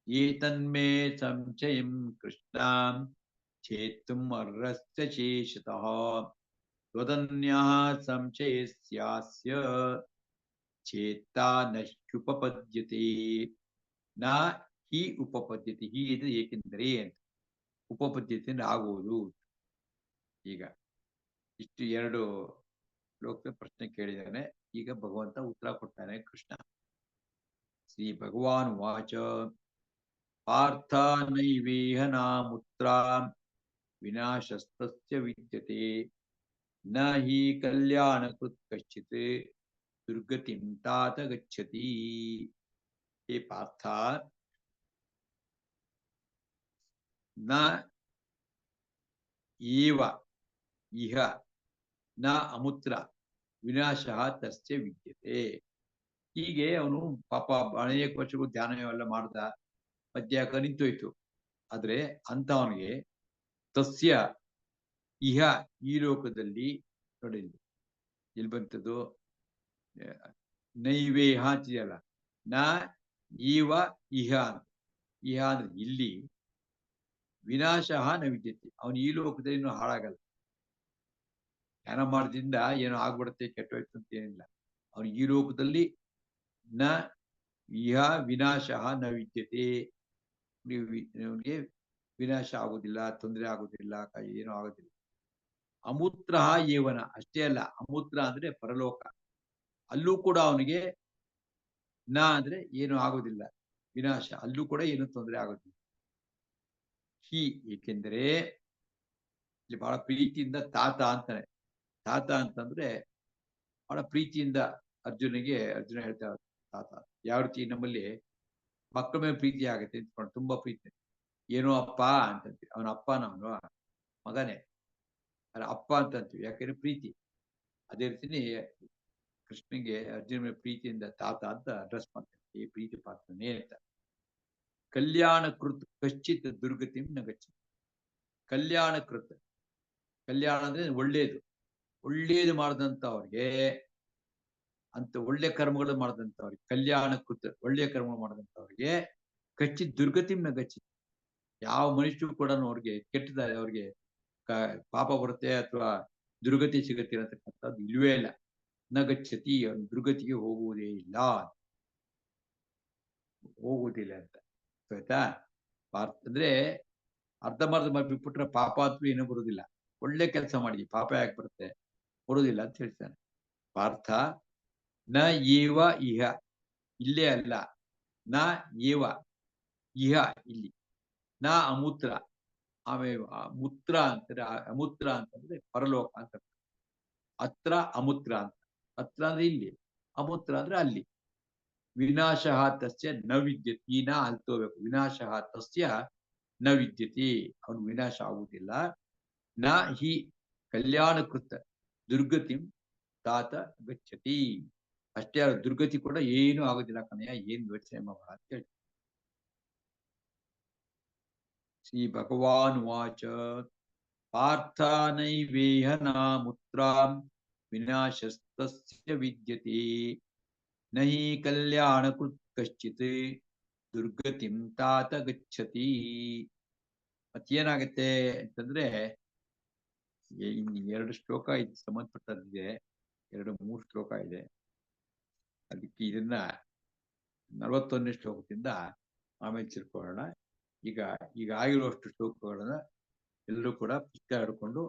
ಏತನ್ಮೇ ಸಂಶಯಂ ಕೃಷ್ಣ ಚೇತುಂ ಅರ್ಹಸ್ಯ ಶೇಷತಃ ತ್ವದನ್ಯಃ ಸಂಶಯಸ್ಯಾಸ್ಯ ಚೇತಾ ನಶ್ಯುಪಪದ್ಯತೆ. ನ ಹಿ ಉಪಪದ್ಯತೆ. ಹಿ ಇದು ಏಕೆಂದರೆ ಅಂತ, ಉಪಪದ್ಯತೆ ಆಗುವುದು. ಈಗ ಇಷ್ಟು 2 ಶ್ಲೋಕ ಪ್ರಶ್ನೆ ಕೇಳಿದ್ದಾನೆ. ಈಗ ಭಗವಂತ ಉತ್ತರ ಕೊಡ್ತಾನೆ. ಕೃಷ್ಣ ಶ್ರೀ ಭಗವಾನ್ ವಾಚ ಪಾರ್ಥ ನೈವೇಹ ನಾಮುತ್ರ ವಿನಾಶಸ್ತಸ್ಯ ವಿದ್ಯತೆ ನ ಹಿ ಕಲ್ಯಾಣಕೃತ್ ಕಶ್ಚಿತ್ ದುರ್ಗತಿಂ ತಾತ ಗಚ್ಚತಿ. ಹೇ ಪಾರ್ಥ, ನ ಈವ ಇಹ ನ ಅಮುತ್ರ ವಿನಾಶ ತಸ್ಯ ವಿದ್ಯತೆ. ಹೀಗೆ ಅವನು ಪಾಪ ಅನೇಕ ವರ್ಷಗಳು ಧ್ಯಾನ ಎಲ್ಲ ಮಾಡ್ದ, ಮಧ್ಯಾಹ್ನ ನಿಂತೋಯ್ತು. ಆದ್ರೆ ಅಂತ ಅವನಿಗೆ ತಸ್ಯ ಇಹ ಈ ಲೋಕದಲ್ಲಿ ನೋಡಿ ಇಲ್ಲಿ ಬಂತದ್ದು ನೈವೇಹ ಅಂತಿದೆಯಲ್ಲ, ನ ಈವ ಇಹ ಇಹ ಅಂದ್ರೆ ಇಲ್ಲಿ, ವಿನಾಶ ನ ವಿದ್ಯತೆ ಅವನು ಈ ಲೋಕದಲ್ಲಿ ಇನ್ನೂ ಹಾಳಾಗಲ್ಲ. ಧ್ಯಾನ ಮಾಡೋದ್ರಿಂದ ಏನೋ ಆಗ್ಬಿಡುತ್ತೆ ಕೆಟ್ಟೋಯ್ತು ಅಂತ ಏನಿಲ್ಲ. ಅವನು ಈ ಲೋಕದಲ್ಲಿ ನ ಇಹ ವಿನಾಶ ನ ವಿದ್ಯತೆ, ಅವನಿಗೆ ವಿನಾಶ ಆಗುದಿಲ್ಲ, ತೊಂದರೆ ಆಗುದಿಲ್ಲ, ಏನೂ ಆಗೋದಿಲ್ಲ. ಅಮೂತ್ರ ಏವನ ಅಷ್ಟೇ ಅಲ್ಲ, ಅಮೂತ್ರ ಅಂದ್ರೆ ಪರಲೋಕ, ಅಲ್ಲೂ ಕೂಡ ಅವನಿಗೆ ನ ಅಂದ್ರೆ ಏನು ಆಗೋದಿಲ್ಲ, ವಿನಾಶ, ಅಲ್ಲೂ ಕೂಡ ಏನು ತೊಂದರೆ ಆಗೋದಿಲ್ಲ. ಹಿ ಏಕೆಂದರೆ ಇಲ್ಲಿ ಬಹಳ ಪ್ರೀತಿಯಿಂದ ತಾತ ಅಂತಾನೆ. ತಾತ ಅಂತಂದ್ರೆ ಬಹಳ ಪ್ರೀತಿಯಿಂದ ಅರ್ಜುನ ಹೇಳ್ತಾರೆ ತಾತ. ಯಾವ ರೀತಿ ನಮ್ಮಲ್ಲಿ ಮಕ್ಕಳ ಮೇಲೆ ಪ್ರೀತಿ ಆಗುತ್ತೆ ಅಂದ್ಕೊಂಡು ತುಂಬಾ ಪ್ರೀತಿ, ಏನೋ ಅಪ್ಪ ಅಂತಂತೀವಿ, ಅವನ ಅಪ್ಪ ನಾವು ಮಗನೇ, ಅಲ್ಲ ಅಪ್ಪ ಅಂತಂತೀವಿ, ಯಾಕಂದ್ರೆ ಪ್ರೀತಿ. ಅದೇ ರೀತಿನೇ ಕೃಷ್ಣನಿಗೆ ಅರ್ಜುನ ಮೇಲೆ ಪ್ರೀತಿಯಿಂದ ತಾತ ಅಂತ ಅಡ್ರೆಸ್ ಮಾಡ್ತಾರೆ, ಈ ಪ್ರೀತಿ ಪಾತ್ರನೇ ಅಂತ. ಕಲ್ಯಾಣ ಕೃತ್ ಕಶ್ಚಿತ್ ದುರ್ಗತಿಂ ನ ಗಚ್ಚತಿ. ಕಲ್ಯಾಣ ಕೃತ್, ಕಲ್ಯಾಣ ಅಂದ್ರೆ ಒಳ್ಳೇದು, ಒಳ್ಳೇದು ಮಾಡಿದಂಥವ್ರಿಗೆ, ಅಂತ ಒಳ್ಳೆ ಕರ್ಮಗಳು ಮಾಡಿದಂಥವ್ರಿಗೆ, ಕಲ್ಯಾಣ ಕೃತ್ ಒಳ್ಳೆ ಕರ್ಮ ಮಾಡಿದಂಥವ್ರಿಗೆ ಕಚ್ಚಿತ್ ದುರ್ಗತಿಂ ನ ಗಚ್ಚತಿ. ಯಾವ ಮನುಷ್ಯರು ಕೂಡ ಅವ್ರಿಗೆ ಕೆಟ್ಟದಾರೆ, ಅವ್ರಿಗೆ ಪಾಪ ಬರುತ್ತೆ ಅಥವಾ ದುರ್ಗತಿ ಸಿಗುತ್ತೆ ಅಂತಕ್ಕಂಥದ್ದು ಇಲ್ವೇ ಇಲ್ಲ. ನ ಗಚ್ಚತಿ, ದುರ್ಗತಿಗೆ ಹೋಗುವುದೇ ಇಲ್ಲ, ಹೋಗುವುದಿಲ್ಲ ಅಂತ ಆಯ್ತಾ. ಅಂದ್ರೆ ಅರ್ಧಂಬರ್ಧ ಬಿಟ್ಬಿಟ್ರೆ ಪಾಪ ಅಥವಾ ಏನೂ ಬರುವುದಿಲ್ಲ. ಒಳ್ಳೆ ಕೆಲಸ ಮಾಡಿ ಪಾಪ ಯಾಕೆ ಬರುತ್ತೆ, ಬರುವುದಿಲ್ಲ ಅಂತ ಹೇಳ್ತಾನೆ ಪಾರ್ಥ. ನ ಏವ ಇಹ, ಇಲ್ಲೇ ಅಲ್ಲ, ನ ಏವ ಇಹ ಇಲ್ಲಿ, ನ ಅಮೂತ್ರ, ಆಮೇಲೆ ಮೂತ್ರ ಅಂತಾರೆ, ಅಮೂತ್ರ ಅಂತಂದ್ರೆ ಪರಲೋಕ ಅಂತ. ಅತ್ರ ಅಮೂತ್ರ ಅಂತ, ಅತ್ರ ಅಂದ್ರೆ ಇಲ್ಲಿ, ಅಮೂತ್ರ ಅಂದ್ರೆ ಅಲ್ಲಿ. ವಿನಾಶ ತಸ್ಯ ನ ವಿದ್ಯತಿ, ನ ಅಲ್ತೋಬೇಕು, ವಿನಾಶ ತಸ್ಯ ನ ವಿದ್ಯತಿ, ಅವನು ವಿನಾಶ ಆಗುವುದಿಲ್ಲ. ನ ಹಿ ಕಲ್ಯಾಣಕೃತ ದುರ್ಗತಿಂ ತಾತ ಗಚ್ಚತಿ, ಅಷ್ಟೇ ಅಲ್ಲ, ದುರ್ಗತಿ ಕೂಡ ಏನು ಆಗೋದಿಲ್ಲ ಕಣಯ್ಯ, ಏನು ಯೋಚನೆ ಮಾಡೋಣ ಅಂತ ಹೇಳಿ. ಶ್ರೀ ಭಗವಾನ್ ವಾಚ ಪಾರ್ಥ ನೈವೇಹ ನಾಮುತ್ರಾಂ ವಿನಾಶಸ್ತಸ್ಯ ವಿದ್ಯತೆ ನಹಿ ಕಲ್ಯಾಣಕೃತ್ ಕಶ್ಚಿತ್ ದುರ್ಗತಿಂ ತಾತ ಗಚ್ಚತಿ. ಮತ್ತೇನಾಗತ್ತೆ ಅಂತಂದ್ರೆ, ಇನ್ನು 2 ಶ್ಲೋಕ ಇದು ಸಂಬಂಧಪಟ್ಟದ್ದಿದೆ, 2-3 ಶ್ಲೋಕ ಇದೆ. ಅದಕ್ಕೆ ಇದನ್ನ 41ನೇ ಶ್ಲೋಕದಿಂದ ಆಮೇಲೆ ತಿಳ್ಕೊಳ್ಳೋಣ. ಈಗ ಆಗಿರುವಷ್ಟು ಶ್ಲೋಕಗಳನ್ನ ಎಲ್ಲರೂ ಕೂಡ ಪುಸ್ತಕ ಹಿಡ್ಕೊಂಡು